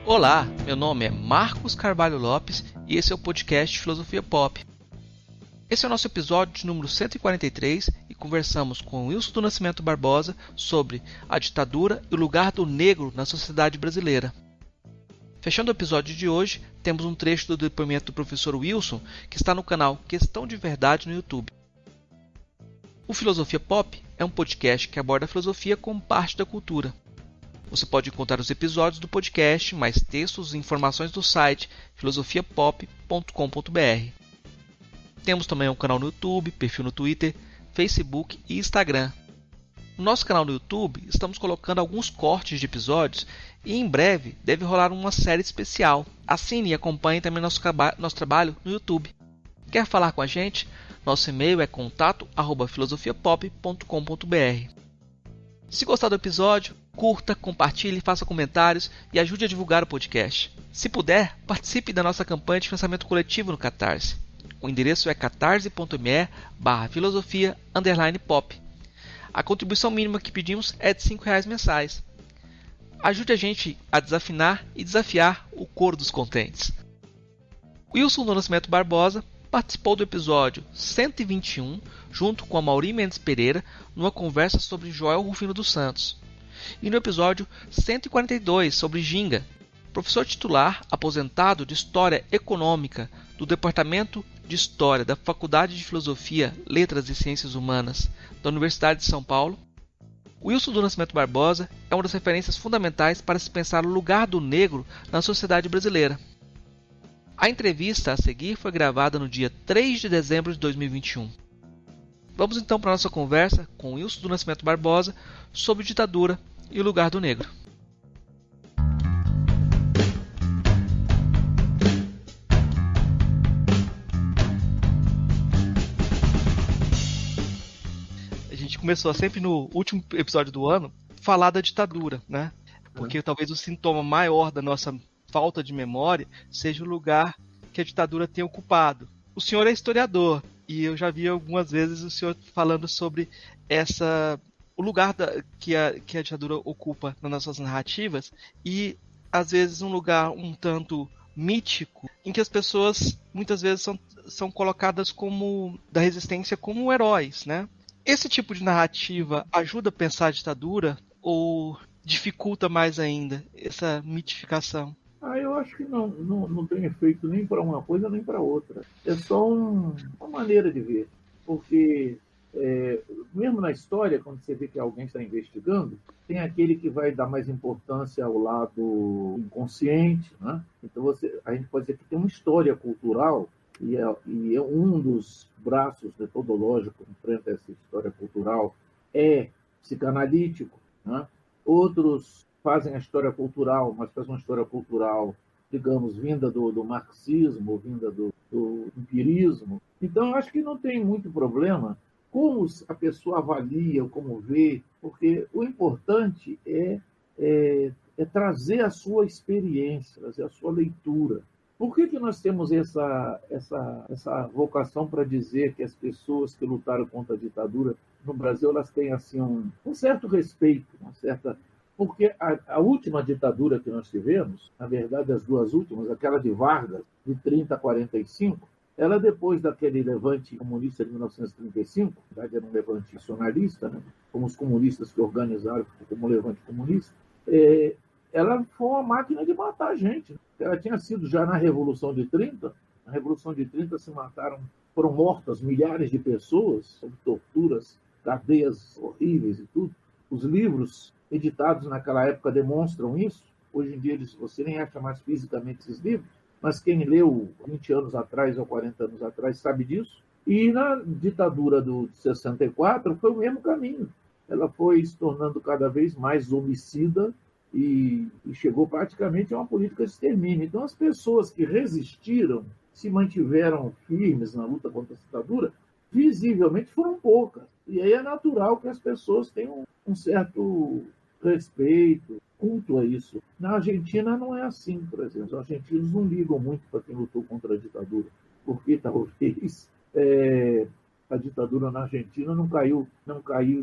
Olá, meu nome é Marcos Carvalho Lopes e esse é o podcast Filosofia Pop. Esse é o nosso episódio de número 143 e conversamos com Wilson do Nascimento Barbosa sobre a ditadura e o lugar do negro na sociedade brasileira. Fechando o episódio de hoje, temos um trecho do depoimento do professor Wilson que está no canal Questão de Verdade no YouTube. O Filosofia Pop é um podcast que aborda a filosofia como parte da cultura. Você pode encontrar os episódios do podcast, mais textos e informações do site filosofiapop.com.br. Temos também um canal no YouTube, perfil no Twitter, Facebook e Instagram. No nosso canal no YouTube, estamos colocando alguns cortes de episódios e em breve deve rolar uma série especial. Assine e acompanhe também nosso trabalho no YouTube. Quer falar com a gente? Nosso e-mail é contato@filosofiapop.com.br. Se gostar do episódio, curta, compartilhe, faça comentários e ajude a divulgar o podcast. Se puder, participe da nossa campanha de financiamento coletivo no Catarse. O endereço é catarse.me/filosofia_pop. A contribuição mínima que pedimos é de R$5 mensais. Ajude a gente a desafinar e desafiar o coro dos contentes. Wilson do Nascimento Barbosa participou do episódio 121, junto com a Mauri Mendes Pereira, numa conversa sobre Joel Rufino dos Santos. E no episódio 142, sobre Ginga, professor titular aposentado de História Econômica do Departamento de História da Faculdade de Filosofia, Letras e Ciências Humanas da Universidade de São Paulo, Wilson do Nascimento Barbosa é uma das referências fundamentais para se pensar o lugar do negro na sociedade brasileira. A entrevista a seguir foi gravada no dia 3 de dezembro de 2021. Vamos então para a nossa conversa com Wilson do Nascimento Barbosa sobre ditadura e o lugar do negro. A gente começou sempre no último episódio do ano falar da ditadura, né? Porque talvez o sintoma maior da nossa falta de memória seja o lugar que a ditadura tem ocupado. O senhor é historiador e eu já vi algumas vezes o senhor falando sobre o lugar que a ditadura ocupa nas nossas narrativas e às vezes um lugar um tanto mítico em que as pessoas muitas vezes são colocadas da resistência como heróis, né? Esse tipo de narrativa ajuda a pensar a ditadura ou dificulta mais ainda essa mitificação? Eu acho que não tem efeito nem para uma coisa nem para outra. É só uma maneira de ver. Porque, mesmo na história, quando você vê que alguém está investigando, tem aquele que vai dar mais importância ao lado inconsciente, né? Então, a gente pode dizer que tem uma história cultural, e é um dos braços metodológicos enfrente a essa história cultural é psicanalítico, né? Outros fazem a história cultural, mas fazem uma história cultural, digamos, vinda do marxismo, vinda do empirismo. Então, eu acho que não tem muito problema como a pessoa avalia, como vê, porque o importante é trazer a sua experiência, trazer a sua leitura. Por que nós temos essa vocação para dizer que as pessoas que lutaram contra a ditadura no Brasil elas têm assim, um certo respeito, uma certa... Porque a última ditadura que nós tivemos, na verdade as duas últimas, aquela de Vargas, de 30 a 45, ela depois daquele levante comunista de 1935, na verdade era um levante nacionalista, né? Como os comunistas que organizaram como levante comunista, ela foi uma máquina de matar gente. Ela tinha sido já na Revolução de 30, na Revolução de 30 foram mortas milhares de pessoas, sob torturas, cadeias horríveis e tudo. Os livros editados naquela época demonstram isso. Hoje em dia você nem acha mais fisicamente esses livros, mas quem leu 20 anos atrás ou 40 anos atrás sabe disso. E na ditadura de 64 foi o mesmo caminho. Ela foi se tornando cada vez mais homicida e chegou praticamente a uma política de extermínio. Então as pessoas que resistiram, se mantiveram firmes na luta contra a ditadura, visivelmente foram poucas. E aí é natural que as pessoas tenham um certo respeito, culto a isso. Na Argentina não é assim, por exemplo. Os argentinos não ligam muito para quem lutou contra a ditadura, porque talvez a ditadura na Argentina não caiu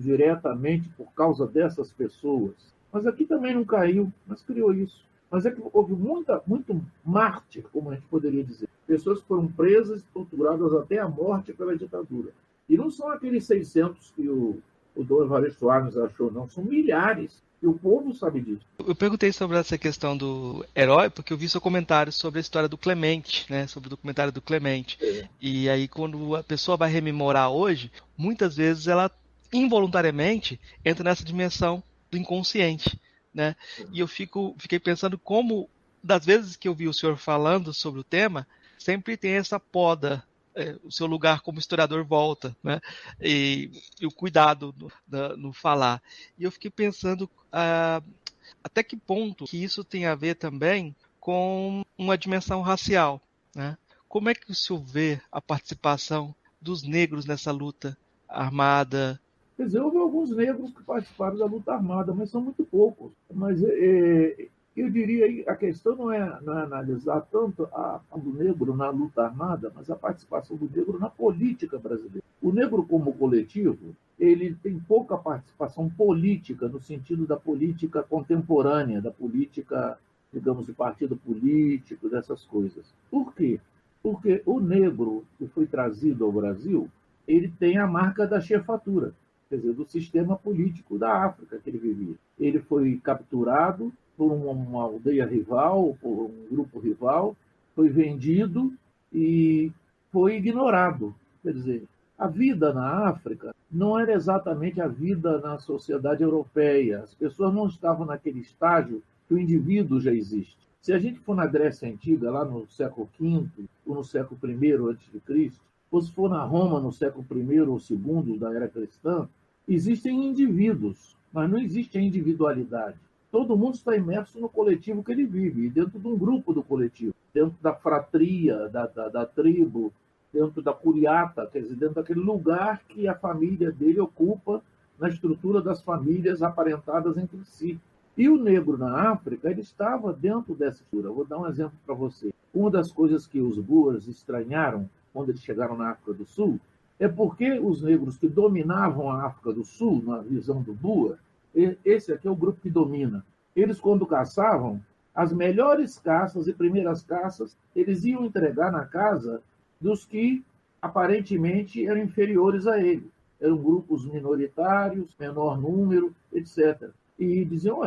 diretamente por causa dessas pessoas. Mas aqui também não caiu, mas criou isso. mas é que houve muito mártir, como a gente poderia dizer. Pessoas que foram presas e torturadas até a morte pela ditadura. E não são aqueles 600 que o Dom Evaristo Soares achou, não. São milhares. E o povo sabe disso. Eu perguntei sobre essa questão do herói porque eu vi seu comentário sobre a história do Clemente, né? Sobre o documentário do Clemente. É. E aí, quando a pessoa vai rememorar hoje, muitas vezes ela involuntariamente entra nessa dimensão do inconsciente, né? E eu fiquei pensando como, das vezes que eu vi o senhor falando sobre o tema, sempre tem essa poda. O seu lugar como historiador volta, né? E o cuidado no falar. E eu fiquei pensando até que ponto que isso tem a ver também com uma dimensão racial, né? Como é que o senhor vê a participação dos negros nessa luta armada? Quer dizer, houve alguns negros que participaram da luta armada, mas são muito poucos. Mas eu diria, a questão não é analisar tanto do negro na luta armada, mas a participação do negro na política brasileira. O negro como coletivo, ele tem pouca participação política, no sentido da política contemporânea, da política, digamos, de partido político, dessas coisas. Por quê? Porque o negro que foi trazido ao Brasil, ele tem a marca da chefatura, quer dizer, do sistema político da África que ele vivia. Ele foi capturado por uma aldeia rival, por um grupo rival, foi vendido e foi ignorado. Quer dizer, a vida na África não era exatamente a vida na sociedade europeia. As pessoas não estavam naquele estágio que o indivíduo já existe. Se a gente for na Grécia Antiga, lá no século V ou no século I a.C., ou se for na Roma no século I ou II da era cristã, existem indivíduos, mas não existe a individualidade. Todo mundo está imerso no coletivo que ele vive, dentro de um grupo do coletivo, dentro da fratria, da tribo, dentro da curiata, quer dizer, dentro daquele lugar que a família dele ocupa na estrutura das famílias aparentadas entre si. E o negro na África, ele estava dentro dessa estrutura. Vou dar um exemplo para você. Uma das coisas que os Boers estranharam quando eles chegaram na África do Sul é porque os negros que dominavam a África do Sul, na visão do Boer, esse aqui é o grupo que domina. Eles, quando caçavam, as melhores caças e primeiras caças, eles iam entregar na casa dos que aparentemente eram inferiores a ele. Eram grupos minoritários, menor número, etc. E diziam,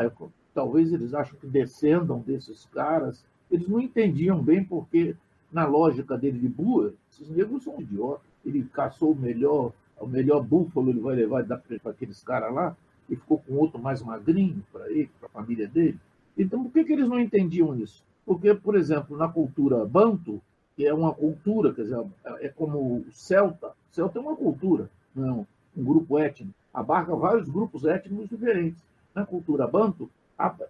talvez eles acham que descendam desses caras. Eles não entendiam bem porque, na lógica dele de Boer, esses negros são idiotas. Ele caçou o melhor búfalo, ele vai levar para aqueles caras lá, e ficou com outro mais magrinho para ele, para a família dele. Então, por que eles não entendiam isso? Porque, por exemplo, na cultura banto, que é uma cultura, quer dizer, é como o celta. O celta é uma cultura, não um grupo étnico. Abarca vários grupos étnicos diferentes. Na cultura banto,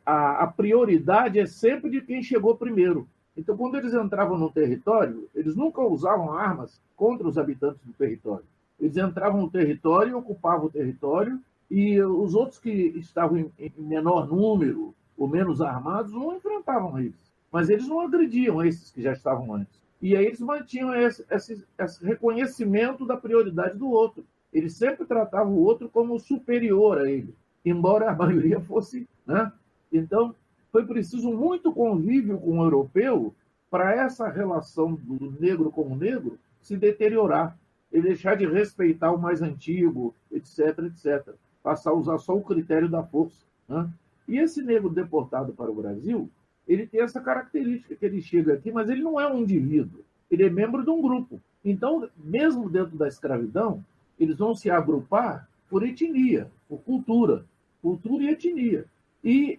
a prioridade é sempre de quem chegou primeiro. Então, quando eles entravam no território, eles nunca usavam armas contra os habitantes do território. Eles entravam no território, ocupavam o território, e os outros que estavam em menor número ou menos armados não enfrentavam eles. Mas eles não agrediam esses que já estavam antes. E aí eles mantinham esse reconhecimento da prioridade do outro. Eles sempre tratavam o outro como superior a ele, embora a maioria fosse, né? Então, foi preciso muito convívio com o europeu para essa relação do negro com o negro se deteriorar e deixar de respeitar o mais antigo, etc., etc. Passar a usar só o critério da força, né? E esse negro deportado para o Brasil, ele tem essa característica, que ele chega aqui, mas ele não é um indivíduo, ele é membro de um grupo. Então, mesmo dentro da escravidão, eles vão se agrupar por etnia, por cultura e etnia. E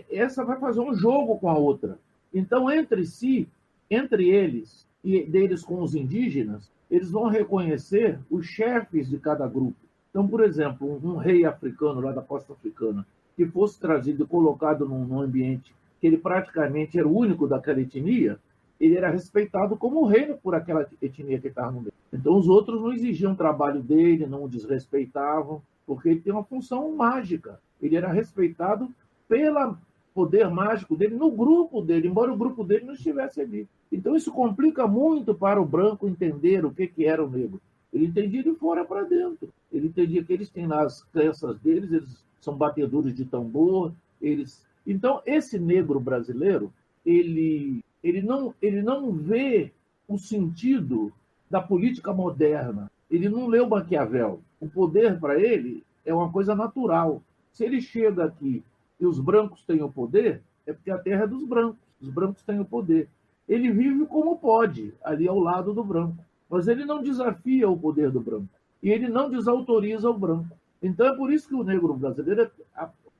essa vai fazer um jogo com a outra. Então, entre si, entre eles e deles com os indígenas, eles vão reconhecer os chefes de cada grupo. Então, por exemplo, um rei africano lá da costa africana, que fosse trazido e colocado num ambiente que ele praticamente era o único daquela etnia, ele era respeitado como rei por aquela etnia que estava no meio. Então, os outros não exigiam o trabalho dele, não o desrespeitavam, porque ele tem uma função mágica. Ele era respeitado pelo poder mágico dele no grupo dele, embora o grupo dele não estivesse ali. Então, isso complica muito para o branco entender o que era o negro. Ele entendia de fora para dentro. Ele entendia que eles têm nas crenças deles, eles são batedores de tambor, eles Então, esse negro brasileiro, ele não vê o sentido da política moderna. Ele não leu Maquiavel. O poder, para ele, é uma coisa natural. Se ele chega aqui e os brancos têm o poder, é porque a terra é dos brancos. Os brancos têm o poder. Ele vive como pode, ali ao lado do branco. Mas ele não desafia o poder do branco. E ele não desautoriza o branco. Então é por isso que o negro brasileiro,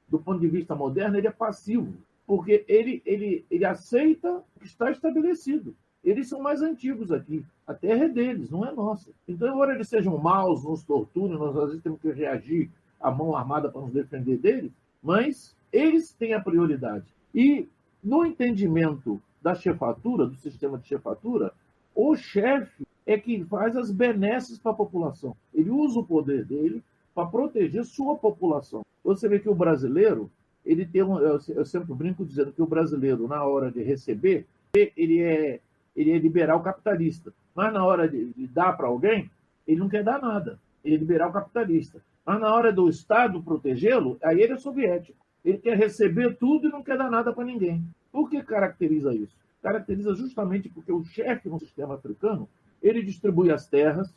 do ponto de vista moderno, ele é passivo. Porque ele aceita o que está estabelecido. Eles são mais antigos aqui. A terra é deles, não é nossa. Então, embora eles sejam maus, nos torturem, nós às vezes temos que reagir à mão armada para nos defender deles, mas eles têm a prioridade. E, no entendimento da chefatura, do sistema de chefatura, o chefe é que faz as benesses para a população. Ele usa o poder dele para proteger sua população. Você vê que o brasileiro, ele tem eu sempre brinco dizendo que o brasileiro, na hora de receber, ele é liberal capitalista. Mas na hora de dar para alguém, ele não quer dar nada. Ele é liberal capitalista. Mas na hora do Estado protegê-lo, aí ele é soviético. Ele quer receber tudo e não quer dar nada para ninguém. Por que caracteriza isso? Caracteriza justamente porque o chefe no sistema africano, ele distribui as terras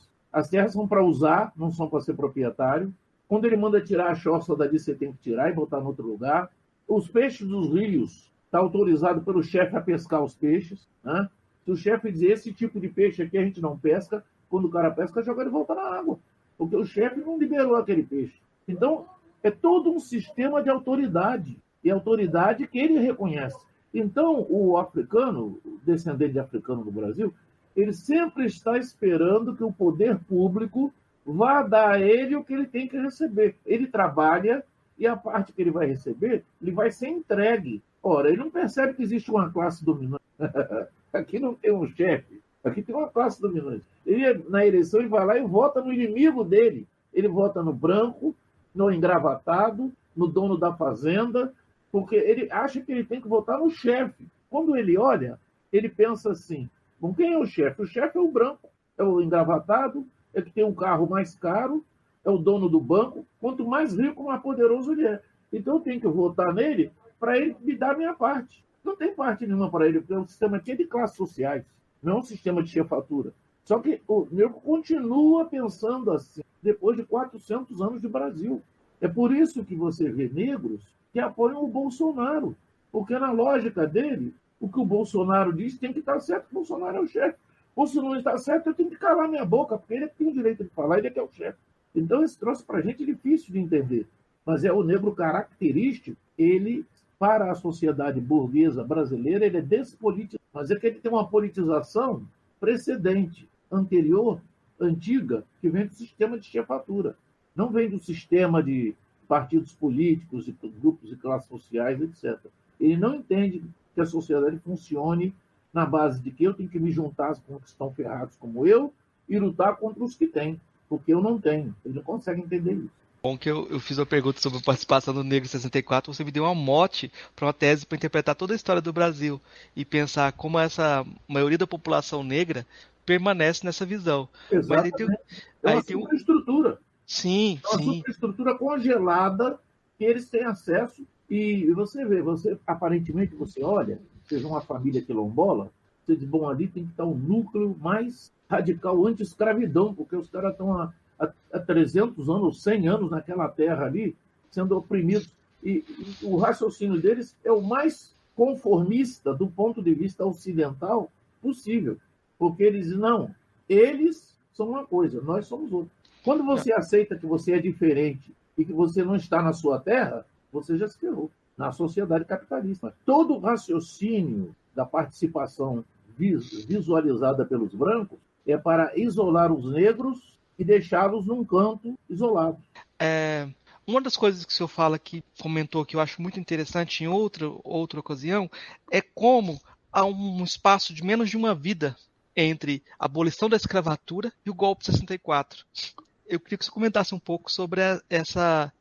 são para usar, não são para ser proprietário. Quando ele manda tirar a choça dali, você tem que tirar e botar em outro lugar. Os peixes dos rios, está autorizado pelo chefe a pescar os peixes, né? Se o chefe dizer esse tipo de peixe aqui a gente não pesca, quando o cara pesca, joga ele volta na água. Porque o chefe não liberou aquele peixe. Então, é todo um sistema de autoridade. E autoridade que ele reconhece. Então, o africano, o descendente de africano do Brasil, ele sempre está esperando que o poder público vá dar a ele o que ele tem que receber. Ele trabalha e a parte que ele vai receber, ele vai ser entregue. Ora, ele não percebe que existe uma classe dominante. Aqui não tem um chefe, aqui tem uma classe dominante. Ele, na eleição, ele vai lá e vota no inimigo dele. Ele vota no branco, no engravatado, no dono da fazenda, porque ele acha que ele tem que votar no chefe. Quando ele olha, ele pensa assim, bom, quem é o chefe? O chefe é o branco, é o engravatado, é que tem um carro mais caro, é o dono do banco. Quanto mais rico, mais poderoso ele é. Então eu tenho que votar nele para ele me dar a minha parte. Não tem parte nenhuma para ele, porque o sistema aqui é de classes sociais, não é um sistema de chefatura. Só que o negro continua pensando assim, depois de 400 anos de Brasil. É por isso que você vê negros que apoiam o Bolsonaro, porque na lógica dele, o que o Bolsonaro diz tem que estar certo, o Bolsonaro é o chefe. Ou se não está certo, eu tenho que calar minha boca, porque ele tem o direito de falar, ele é que é o chefe. Então, esse troço para a gente é difícil de entender. Mas é o negro característico, ele, para a sociedade burguesa brasileira, ele é despolitizado. Mas é que ele tem uma politização precedente, anterior, antiga, que vem do sistema de chefatura. Não vem do sistema de partidos políticos, de grupos e classes sociais, etc. Ele não entende que a sociedade funcione na base de que eu tenho que me juntar com os que estão ferrados como eu e lutar contra os que têm, porque eu não tenho. Ele não consegue entender isso. Bom que eu fiz uma pergunta sobre a participação do negro em 64, você me deu uma mote para uma tese para interpretar toda a história do Brasil e pensar como essa maioria da população negra permanece nessa visão. Exatamente. Mas aí tem uma superestrutura. Sim, é uma superestrutura congelada que eles têm acesso e você vê, aparentemente você olha, seja uma família quilombola, você diz, bom, ali tem que estar o núcleo mais radical anti-escravidão, porque os caras estão há 300 anos, 100 anos naquela terra ali, sendo oprimidos. E o raciocínio deles é o mais conformista do ponto de vista ocidental possível. Porque eles dizem, não, eles são uma coisa, nós somos outra. Quando você aceita que você é diferente e que você não está na sua terra, você já se ferrou na sociedade capitalista. Todo o raciocínio da participação visualizada pelos brancos é para isolar os negros e deixá-los num canto isolado. Uma das coisas que o senhor fala, que comentou, que eu acho muito interessante em outra ocasião, é como há um espaço de menos de uma vida entre a abolição da escravatura e o golpe de 64. Eu queria que você comentasse um pouco sobre essa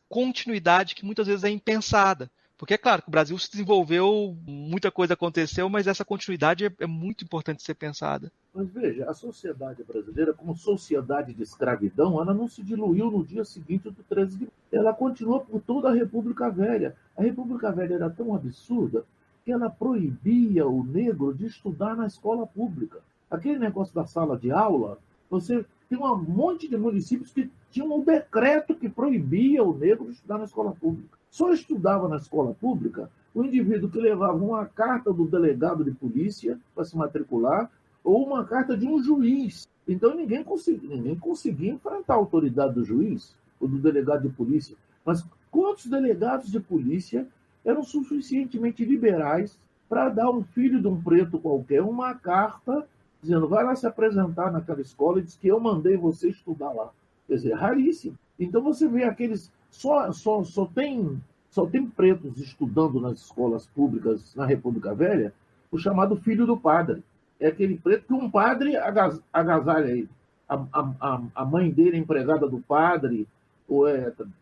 continuidade que muitas vezes é impensada, Porque é claro que o Brasil se desenvolveu, muita coisa aconteceu, mas essa continuidade é muito importante ser pensada. Mas veja, a sociedade brasileira, como sociedade de escravidão, ela não se diluiu no dia seguinte do 13 de maio. Ela continuou por toda a República Velha. A República Velha era tão absurda que ela proibia o negro de estudar na escola pública. Aquele negócio da sala de aula, você tem um monte de municípios que tinham um decreto que proibia o negro de estudar na escola pública. Só estudava na escola pública o indivíduo que levava uma carta do delegado de polícia para se matricular ou uma carta de um juiz. Então ninguém conseguia enfrentar a autoridade do juiz ou do delegado de polícia. Mas quantos delegados de polícia eram suficientemente liberais para dar a um filho de um preto qualquer uma carta dizendo vai lá se apresentar naquela escola e diz que eu mandei você estudar lá. Quer dizer, raríssimo. Então você vê aqueles... Só tem pretos estudando nas escolas públicas na República Velha o chamado filho do padre. É aquele preto que um padre agasalha ele. A mãe dele é empregada do padre, ou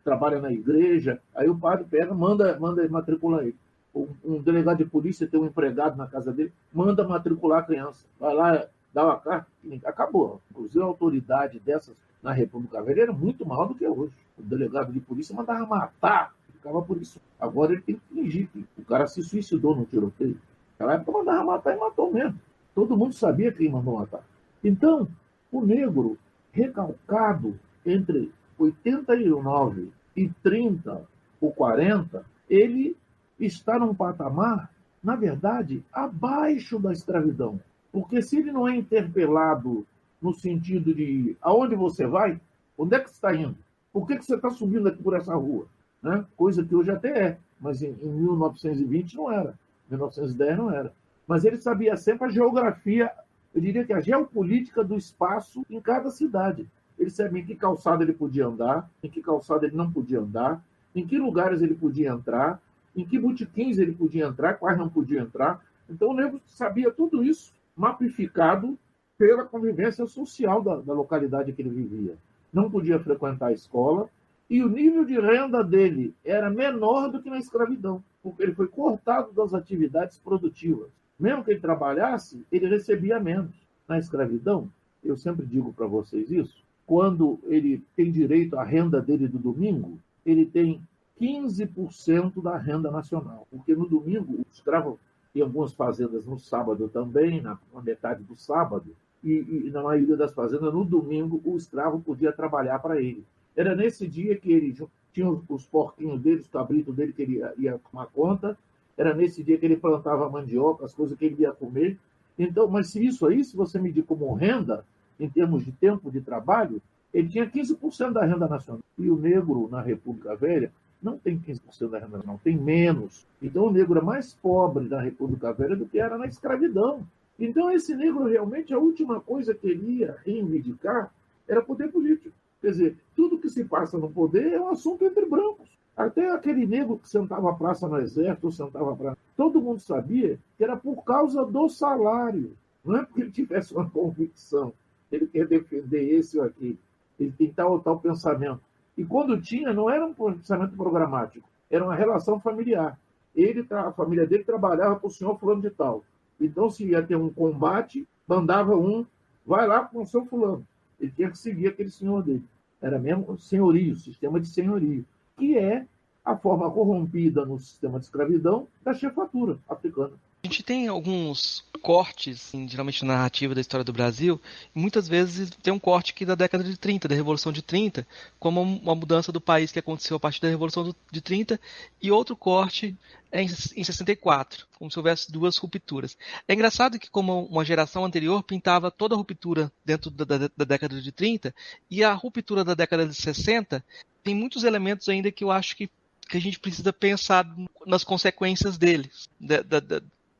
trabalha na igreja, aí o padre pega, manda matricular ele. Um delegado de polícia tem um empregado na casa dele, manda matricular a criança. Vai lá, dá uma carta, acabou. Inclusive a autoridade dessas na República Velha era muito maior do que hoje. O delegado de polícia mandava matar, ficava por isso. Agora ele tem que fingir que o cara se suicidou no tiroteio. Naquela época mandava matar e matou mesmo. Todo mundo sabia quem mandou matar. Então, o negro recalcado entre 89 e 30 ou 40, ele está num patamar, na verdade, abaixo da escravidão. Porque se ele não é interpelado no sentido de aonde você vai, onde é que você está indo? Por que você está subindo aqui por essa rua? Né? Coisa que hoje até é, mas em 1920 não era, 1910 não era. Mas ele sabia sempre a geografia, eu diria que a geopolítica do espaço em cada cidade. Ele sabia em que calçada ele podia andar, em que calçada ele não podia andar, em que lugares ele podia entrar, em que botequins ele podia entrar, quais não podia entrar. Então o negro sabia tudo isso, mapificado pela convivência social da localidade que ele vivia. Não podia frequentar a escola, e o nível de renda dele era menor do que na escravidão, porque ele foi cortado das atividades produtivas. Mesmo que ele trabalhasse, ele recebia menos. Na escravidão, eu sempre digo para vocês isso, quando ele tem direito à renda dele do domingo, ele tem 15% da renda nacional. Porque no domingo, o escravo tem algumas fazendas no sábado também, na metade do sábado, e na maioria das fazendas, no domingo, o escravo podia trabalhar para ele. Era nesse dia que ele tinha os porquinhos dele, os cabritos dele, que ele ia tomar conta. Era nesse dia que ele plantava mandioca, as coisas que ele ia comer. Então, mas se isso aí, se você medir como renda, em termos de tempo de trabalho, ele tinha 15% da renda nacional. E o negro, na República Velha, não tem 15% da renda nacional, tem menos. Então, o negro é mais pobre na República Velha do que era na escravidão. Então, esse negro, realmente, a última coisa que ele ia reivindicar era poder político. Quer dizer, tudo que se passa no poder é um assunto entre brancos. Até aquele negro que sentava a praça no exército, ou sentava a praça, todo mundo sabia que era por causa do salário. Não é porque ele tivesse uma convicção, ele quer defender esse ou aquele, ele tem tal ou tal pensamento. E quando tinha, não era um pensamento programático, era uma relação familiar. A família dele trabalhava para o senhor fulano de tal. Então, se ia ter um combate, mandava vai lá com o seu fulano. Ele tinha que seguir aquele senhor dele. Era mesmo senhorio, sistema de senhorio, que é a forma corrompida no sistema de escravidão da chefatura africana. A gente tem alguns cortes, geralmente na narrativa da história do Brasil, e muitas vezes tem um corte aqui da década de 30, da Revolução de 30, como uma mudança do país que aconteceu a partir da Revolução de 30, e outro corte em 64, como se houvesse duas rupturas. É engraçado que, como uma geração anterior pintava toda a ruptura dentro da década de 30, e a ruptura da década de 60 tem muitos elementos ainda que eu acho que a gente precisa pensar nas consequências deles,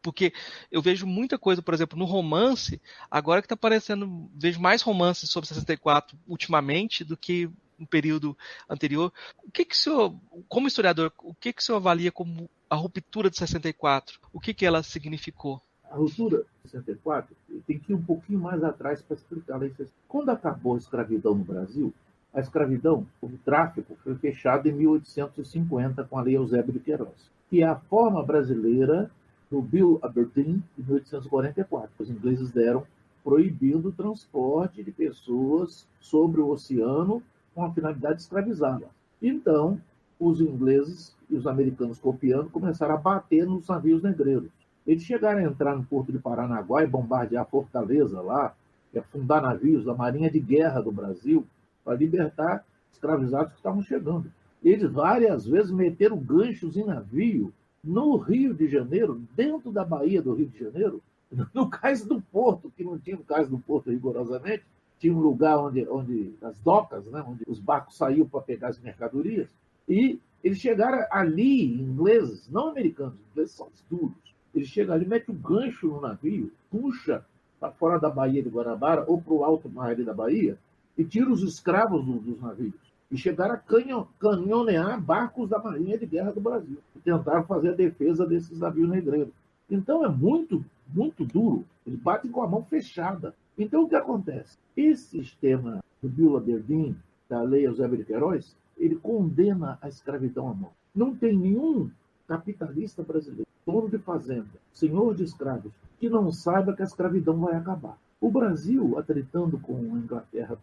porque eu vejo muita coisa, por exemplo, no romance, agora que está aparecendo, vejo mais romances sobre 64 ultimamente do que no período anterior. O que o senhor, como historiador, o que o senhor avalia como a ruptura de 64? O que ela significou? A ruptura de 64 tem que ir um pouquinho mais atrás para explicar. Quando acabou a escravidão no Brasil, a escravidão, o tráfico, foi fechado em 1850 com a Lei Eusébio de Queiroz. que é a forma brasileira do Bill Aberdeen, de 1844. Os ingleses deram proibindo o transporte de pessoas sobre o oceano com a finalidade de escravizá-las. Então, os ingleses e os americanos, copiando, começaram a bater nos navios negreiros. Eles chegaram a entrar no porto de Paranaguá e bombardear a fortaleza lá, e afundar navios da Marinha de Guerra do Brasil para libertar escravizados que estavam chegando. Eles várias vezes meteram ganchos em navio no Rio de Janeiro, dentro da Baía do Rio de Janeiro, no cais do porto, que não tinha o cais do porto rigorosamente, tinha um lugar onde as docas, né, onde os barcos saíam para pegar as mercadorias, e eles chegaram ali, ingleses, não americanos, ingleses são os duros, eles chegam ali, metem um gancho no navio, puxa para fora da Baía de Guanabara ou para o alto mar ali da Bahia, e tira os escravos dos navios. E chegaram a canhonear barcos da Marinha de Guerra do Brasil, e tentaram fazer a defesa desses navios negreiros. Então é muito, muito duro. Eles batem com a mão fechada. Então o que acontece? Esse sistema do Bill Aberdeen, da Lei Eusébio de Queiroz, ele condena a escravidão à morte. Não tem nenhum capitalista brasileiro, dono de fazenda, senhor de escravos, que não saiba que a escravidão vai acabar. O Brasil, atritando com a Inglaterra,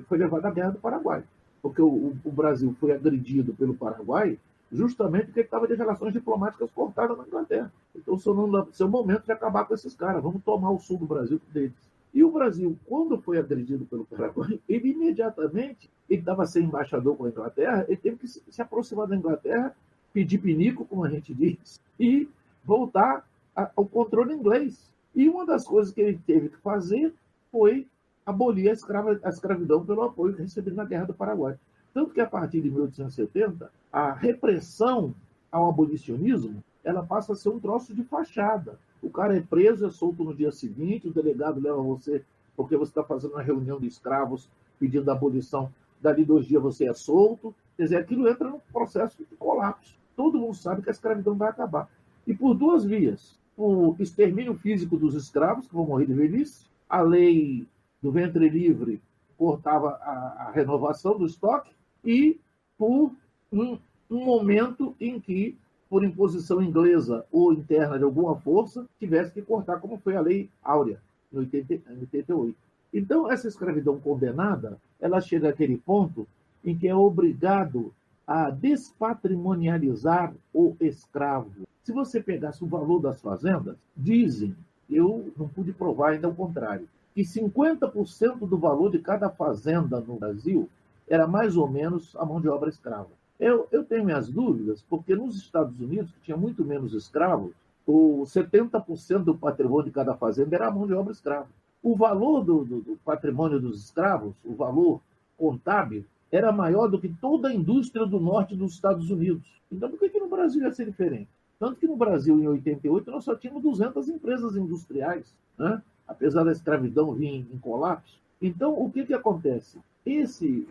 foi levado à Guerra do Paraguai, porque o Brasil foi agredido pelo Paraguai justamente porque estava de relações diplomáticas cortadas na Inglaterra. Então, seu momento de acabar com esses caras, vamos tomar o sul do Brasil deles. E o Brasil, quando foi agredido pelo Paraguai, ele imediatamente, ele estava sem embaixador com a Inglaterra, ele teve que se aproximar da Inglaterra, pedir pinico, como a gente diz, e voltar ao controle inglês. E uma das coisas que ele teve que fazer foi abolir a escravidão pelo apoio recebido na Guerra do Paraguai. Tanto que, a partir de 1870, a repressão ao abolicionismo ela passa a ser um troço de fachada. O cara é preso, é solto no dia seguinte, o delegado leva você, porque você está fazendo uma reunião de escravos pedindo a abolição, dali 2 dias você é solto. Quer dizer, aquilo entra num processo de colapso. Todo mundo sabe que a escravidão vai acabar. E por 2 vias. O extermínio físico dos escravos, que vão morrer de velhice, a lei do ventre livre cortava a renovação do estoque, e por um momento em que, por imposição inglesa ou interna de alguma força, tivesse que cortar, como foi a Lei Áurea, em 88. Então, essa escravidão condenada, ela chega àquele ponto em que é obrigado a despatrimonializar o escravo. Se você pegasse o valor das fazendas, dizem, eu não pude provar ainda o contrário, que 50% do valor de cada fazenda no Brasil era mais ou menos a mão de obra escrava. Eu tenho minhas dúvidas, porque nos Estados Unidos, que tinha muito menos escravos, o 70% do patrimônio de cada fazenda era a mão de obra escrava. O valor do patrimônio dos escravos, o valor contábil, era maior do que toda a indústria do norte dos Estados Unidos. Então, por que no Brasil ia ser diferente? Tanto que no Brasil, em 88, nós só tínhamos 200 empresas industriais, né? Apesar da escravidão vir em colapso. Então, o que acontece?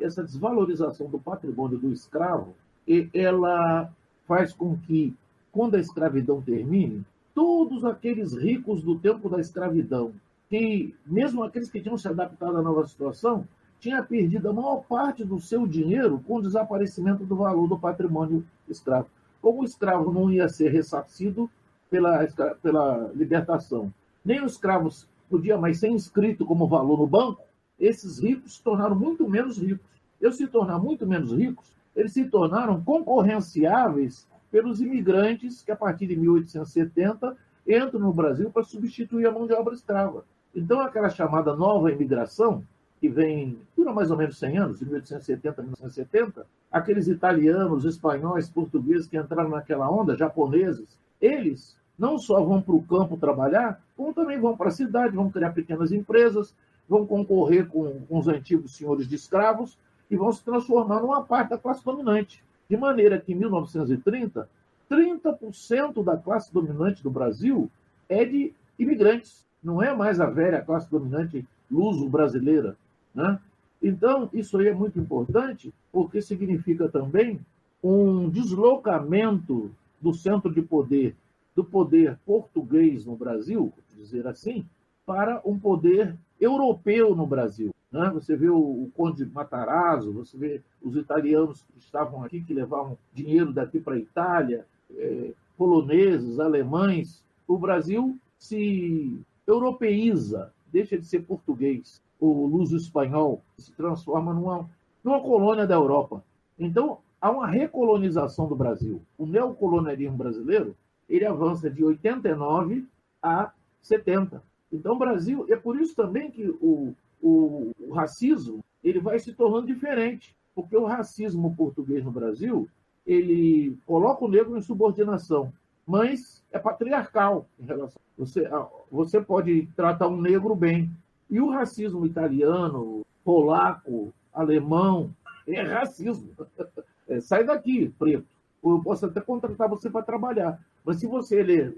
Essa desvalorização do patrimônio do escravo, ela faz com que, quando a escravidão termine, todos aqueles ricos do tempo da escravidão, que mesmo aqueles que tinham se adaptado à nova situação, tinham perdido a maior parte do seu dinheiro com o desaparecimento do valor do patrimônio escravo. Como o escravo não ia ser ressarcido pela libertação, nem os escravos podia mais ser inscrito como valor no banco, esses ricos se tornaram muito menos ricos. Eles se tornaram muito menos ricos, eles se tornaram concorrenciáveis pelos imigrantes que, a partir de 1870, entram no Brasil para substituir a mão de obra escrava. Então, aquela chamada nova imigração, que dura mais ou menos 100 anos, de 1870 a 1970, aqueles italianos, espanhóis, portugueses que entraram naquela onda, japoneses, eles não só vão para o campo trabalhar, como também vão para a cidade, vão criar pequenas empresas, vão concorrer com os antigos senhores de escravos e vão se transformar numa parte da classe dominante. De maneira que, em 1930, 30% da classe dominante do Brasil é de imigrantes. Não é mais a velha classe dominante luso-brasileira, né? Então, isso aí é muito importante, porque significa também um deslocamento do centro de poder, do poder português no Brasil, vou dizer assim, para um poder europeu no Brasil. Né? Você vê o Conde Matarazzo, você vê os italianos que estavam aqui, que levavam dinheiro daqui para a Itália, poloneses, alemães. O Brasil se europeiza, deixa de ser português, o luso-espanhol, se transforma numa colônia da Europa. Então, há uma recolonização do Brasil. O neocolonialismo brasileiro, ele avança de 89 a 70. Então, o Brasil, é por isso também que o racismo ele vai se tornando diferente, porque o racismo português no Brasil, ele coloca o negro em subordinação, mas é patriarcal em relação. Você pode tratar um negro bem. E o racismo italiano, polaco, alemão, é racismo. Sai daqui, preto. Eu posso até contratar você para trabalhar, mas se você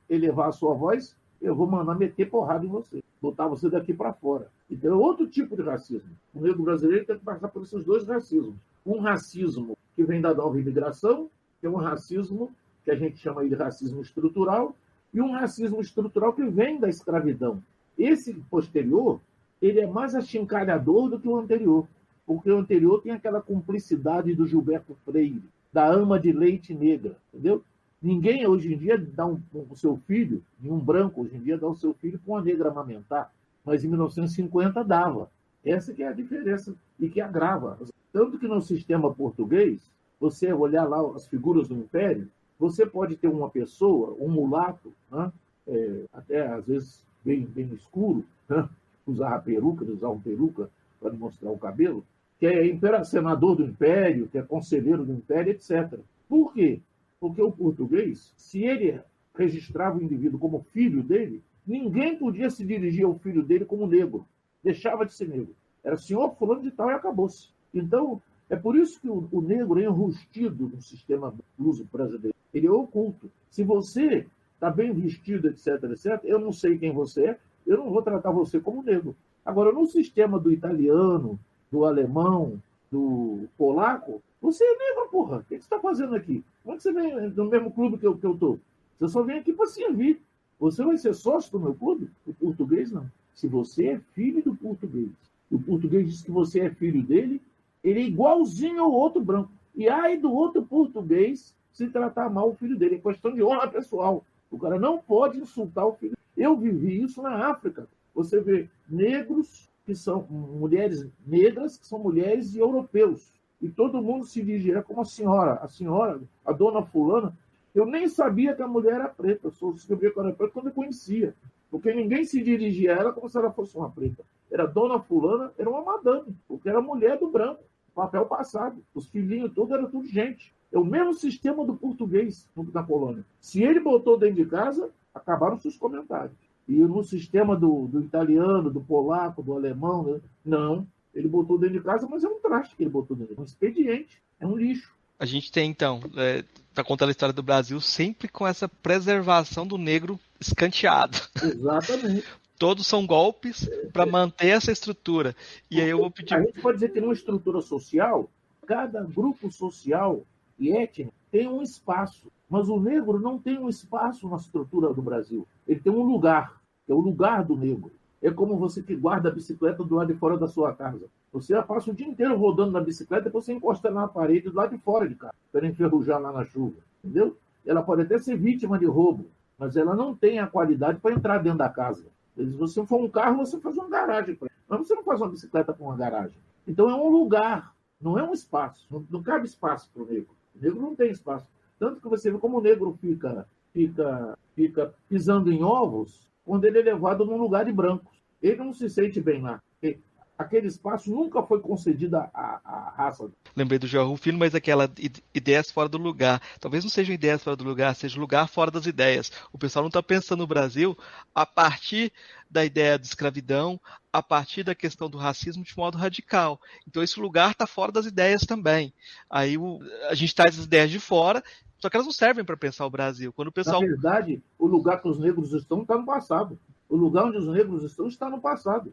elevar a sua voz, eu vou mandar meter porrada em você, botar você daqui para fora. Então é outro tipo de racismo. O negro brasileiro tem que passar por esses dois racismos. Um racismo que vem da nova imigração, que é um racismo que a gente chama de racismo estrutural, e um racismo estrutural que vem da escravidão. Esse posterior, ele é mais achincalhador do que o anterior, porque o anterior tem aquela cumplicidade do Gilberto Freire, da ama de leite negra, entendeu? Ninguém hoje em dia dá o seu filho, nenhum branco hoje em dia dá o seu filho para uma negra amamentar, mas em 1950 dava. Essa que é a diferença e que agrava. Tanto que no sistema português, você olhar lá as figuras do Império, você pode ter uma pessoa, um mulato, né? Até às vezes bem escuro, né? Usava peruca para mostrar o cabelo, que é senador do Império, que é conselheiro do Império, etc. Por quê? Porque o português, se ele registrava o indivíduo como filho dele, ninguém podia se dirigir ao filho dele como negro. Deixava de ser negro. Era senhor fulano de tal e acabou-se. Então, é por isso que o negro é enrustido no sistema luso brasileiro. Ele é oculto. Se você está bem vestido, etc., eu não sei quem você é, eu não vou tratar você como negro. Agora, no sistema do italiano, do alemão, do polaco, você é negro, porra. O que você está fazendo aqui? Como é que você vem no mesmo clube que eu estou? Você só vem aqui para servir. Você vai ser sócio do meu clube? O português não. Se você é filho do português, o português diz que você é filho dele, ele é igualzinho ao outro branco. E ai do outro português se tratar mal o filho dele. É questão de honra pessoal. O cara não pode insultar o filho. Eu vivi isso na África. Você vê negros que são mulheres negras, que são mulheres e europeus. E todo mundo se dirigia como a senhora, a dona fulana. Eu nem sabia que a mulher era preta. Eu só descobri que ela era preta quando eu conhecia. Porque ninguém se dirigia a ela como se ela fosse uma preta. Era dona fulana, era uma madame, porque era mulher do branco. Papel passado. Os filhinhos todos eram tudo gente. É o mesmo sistema do português na colônia. Se ele botou dentro de casa, acabaram-se os comentários. E no sistema do italiano, do polaco, do alemão, né? Não. Ele botou dentro de casa, mas é um traste que ele botou dentro. É um expediente. É um lixo. A gente tem, então, para contar a história do Brasil, sempre com essa preservação do negro escanteado. Exatamente. Todos são golpes para manter essa estrutura. E aí eu vou pedir... A gente pode dizer que numa estrutura social, cada grupo social e étnico tem um espaço. Mas o negro não tem um espaço na estrutura do Brasil. Ele tem um lugar, que é o lugar do negro. É como você que guarda a bicicleta do lado de fora da sua casa. Você passa o dia inteiro rodando na bicicleta, depois você encosta na parede do lado de fora de casa, para enferrujar lá na chuva. Entendeu? Ela pode até ser vítima de roubo, mas ela não tem a qualidade para entrar dentro da casa. Se você for um carro, você faz uma garagem para ele. Mas você não faz uma bicicleta com uma garagem. Então é um lugar, não é um espaço. Não cabe espaço para o negro. O negro não tem espaço. Tanto que você vê como o negro fica pisando em ovos quando ele é levado num lugar de brancos. Ele não se sente bem lá. Aquele espaço nunca foi concedido à raça. Lembrei do João Rufino, mas aquela ideias fora do lugar. Talvez não sejam ideias fora do lugar, seja lugar fora das ideias. O pessoal não está pensando no Brasil a partir da ideia de escravidão, a partir da questão do racismo de modo radical. Então esse lugar está fora das ideias também. Aí a gente traz as ideias de fora, só que elas não servem para pensar o Brasil. Quando o pessoal... Na verdade, o lugar que os negros estão está no passado. O lugar onde os negros estão está no passado.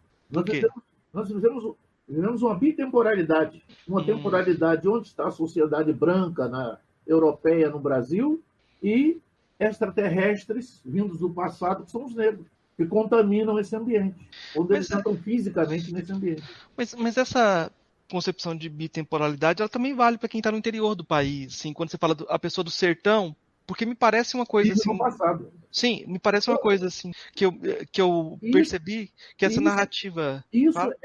Nós vivemos uma bitemporalidade. Uma temporalidade onde está a sociedade branca, europeia no Brasil, e extraterrestres vindos do passado, que são os negros, que contaminam esse ambiente, onde eles estão fisicamente nesse ambiente. Mas essa concepção de bitemporalidade, ela também vale para quem está no interior do país. Assim, quando você fala a pessoa do sertão, Porque me parece uma coisa Isso no assim. passado. Sim, me parece uma coisa assim que eu percebi que essa Isso, narrativa. isso Fala?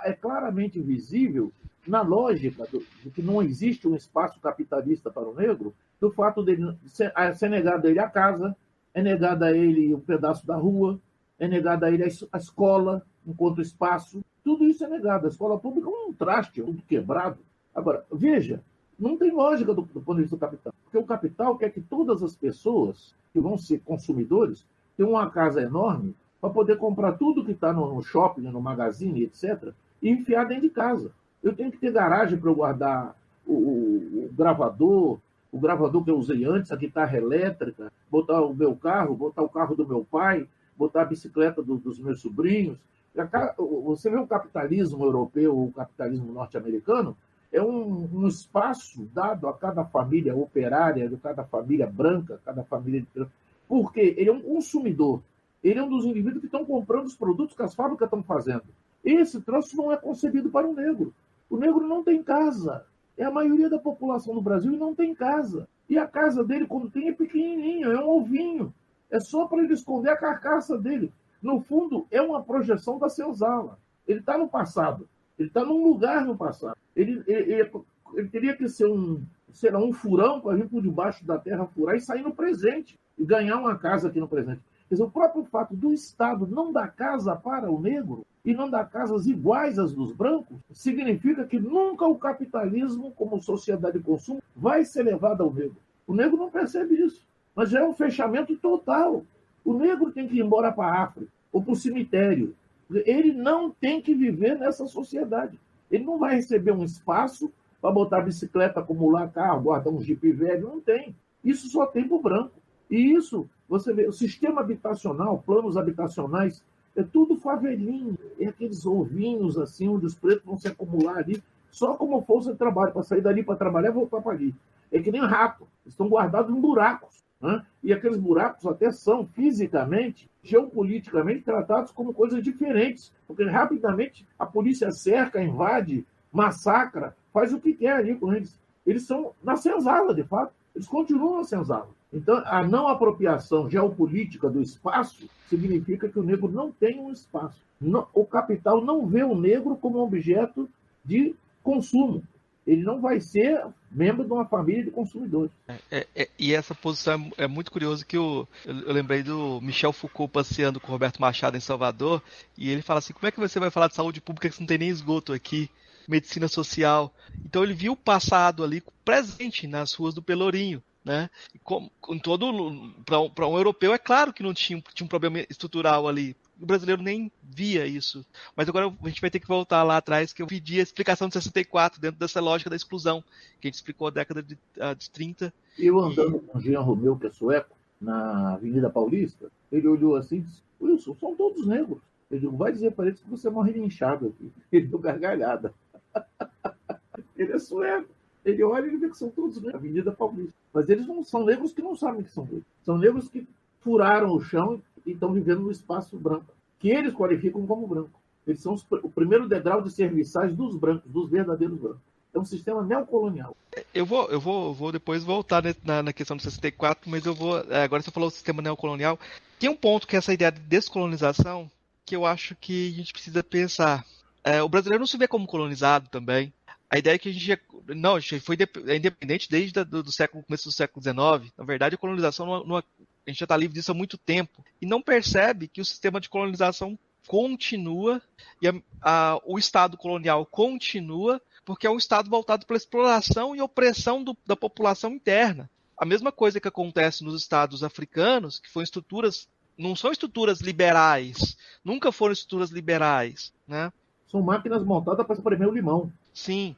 é claramente visível na lógica de que não existe um espaço capitalista para o negro, do fato dele ser negado a ele a casa, é negado a ele um pedaço da rua, é negado a ele a escola enquanto espaço. Tudo isso é negado. A escola pública é um traste, tudo quebrado. Agora, veja, não tem lógica do ponto de vista do capital. Porque o capital quer que todas as pessoas que vão ser consumidores tenham uma casa enorme para poder comprar tudo que está no shopping, no magazine, etc., e enfiar dentro de casa. Eu tenho que ter garagem para eu guardar o gravador que eu usei antes, a guitarra elétrica, botar o meu carro, botar o carro do meu pai, botar a bicicleta dos meus sobrinhos. Você vê o capitalismo europeu, o capitalismo norte-americano, é um espaço dado a cada família operária, a cada família branca, cada família. Porque ele é um consumidor. Ele é um dos indivíduos que estão comprando os produtos que as fábricas estão fazendo. Esse troço não é concebido para o negro. O negro não tem casa. É a maioria da população do Brasil e não tem casa. E a casa dele, quando tem, é pequenininho, é um ovinho. É só para ele esconder a carcaça dele. No fundo, é uma projeção da senzala. Ele está no passado. Ele está num lugar no passado. Ele teria que ser um furão para vir por debaixo da terra, furar e sair no presente. E ganhar uma casa aqui no presente. Quer dizer, o próprio fato do Estado não dar casa para o negro e não dar casas iguais às dos brancos, significa que nunca o capitalismo, como sociedade de consumo, vai ser levado ao negro. O negro não percebe isso. Mas já é um fechamento total. O negro tem que ir embora para a África ou para o cemitério. Ele não tem que viver nessa sociedade. Ele não vai receber um espaço para botar bicicleta, acumular carro, guardar um jipe velho. Não tem. Isso só tem para o branco. E isso, você vê, o sistema habitacional, planos habitacionais, é tudo favelinho. É aqueles ovinhos assim, onde os pretos vão se acumular ali, só como força de trabalho, para sair dali para trabalhar e voltar para ali. É que nem rato. Estão guardados em buracos. Né? E aqueles buracos até são fisicamente, geopoliticamente tratados como coisas diferentes, porque rapidamente a polícia cerca, invade, massacra, faz o que quer ali com eles. Eles são na senzala, de fato. Eles continuam na senzala. Então, a não apropriação geopolítica do espaço significa que o negro não tem um espaço. O capital não vê o negro como um objeto de consumo. Ele não vai ser membro de uma família de consumidores. E essa posição é muito curioso que eu lembrei do Michel Foucault passeando com o Roberto Machado em Salvador, e ele fala assim, como é que você vai falar de saúde pública se não tem nem esgoto aqui? Medicina social. Então ele viu o passado ali presente nas ruas do Pelourinho. Né? Para um europeu é claro que não tinha um problema estrutural ali. O brasileiro nem via isso. Mas agora a gente vai ter que voltar lá atrás, que eu pedi a explicação de 64 dentro dessa lógica da exclusão, que a gente explicou a década de 30. Eu andando com o Jean Romeu, que é sueco, na Avenida Paulista, ele olhou assim e disse, Wilson, são todos negros. Eu digo, vai dizer para eles que você morre linchado aqui. Ele deu gargalhada. Ele é sueco. Ele olha e ele vê que são todos negros, Avenida Paulista. Mas eles não são negros que não sabem que são negros. São negros que furaram o chão e estão vivendo no espaço branco, que eles qualificam como branco. Eles são o primeiro degrau de serviçais dos brancos, dos verdadeiros brancos. É um sistema neocolonial. Eu vou depois voltar na questão do 64, mas agora você falou do sistema neocolonial. Tem um ponto que é essa ideia de descolonização que eu acho que a gente precisa pensar. O brasileiro não se vê como colonizado também. A ideia é que a gente foi independente desde começo do século XIX. Na verdade, a colonização, a gente já está livre disso há muito tempo. E não percebe que o sistema de colonização continua e o Estado colonial continua, porque é um Estado voltado para a exploração e opressão da população interna. A mesma coisa que acontece nos Estados africanos, que foram não são estruturas liberais, nunca foram estruturas liberais, né? São máquinas montadas para espremer o limão. Sim.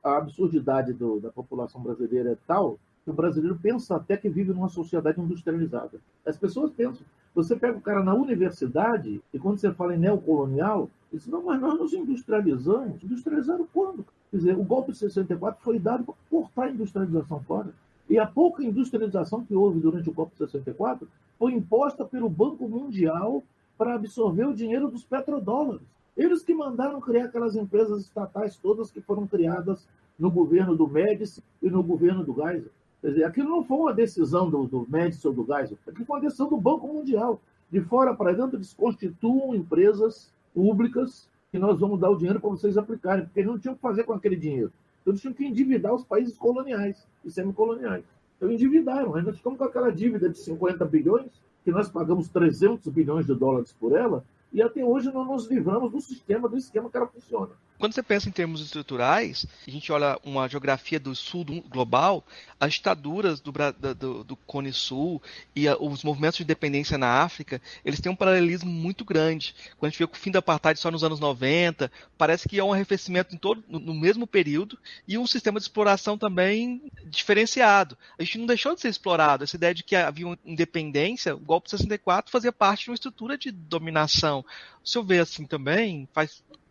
A absurdidade da população brasileira é tal que o brasileiro pensa até que vive numa sociedade industrializada. As pessoas pensam. Você pega o cara na universidade e quando você fala em neocolonial, diz, não, mas nós nos industrializamos. Industrializaram quando? Quer dizer, o golpe de 64 foi dado para cortar a industrialização fora. E a pouca industrialização que houve durante o golpe de 64 foi imposta pelo Banco Mundial para absorver o dinheiro dos petrodólares. Eles que mandaram criar aquelas empresas estatais todas que foram criadas no governo do Médici e no governo do Geisel. Quer dizer, aquilo não foi uma decisão do Médici ou do Geisel, aquilo foi uma decisão do Banco Mundial. De fora para dentro, eles constituam empresas públicas que nós vamos dar o dinheiro para vocês aplicarem, porque eles não tinham o que fazer com aquele dinheiro. Então, eles tinham que endividar os países coloniais e semicoloniais. Então, endividaram. Aí nós ficamos com aquela dívida de 50 bilhões, que nós pagamos 300 bilhões de dólares por ela, e até hoje não nos livramos do esquema que ela funciona. Quando você pensa em termos estruturais, a gente olha uma geografia do sul global, as ditaduras do Cone Sul e os movimentos de independência na África, eles têm um paralelismo muito grande. Quando a gente vê o fim da apartheid só nos anos 90, parece que há um arrefecimento no mesmo período e um sistema de exploração também diferenciado. A gente não deixou de ser explorado. Essa ideia de que havia uma independência, o golpe de 64 fazia parte de uma estrutura de dominação. O senhor vê assim também?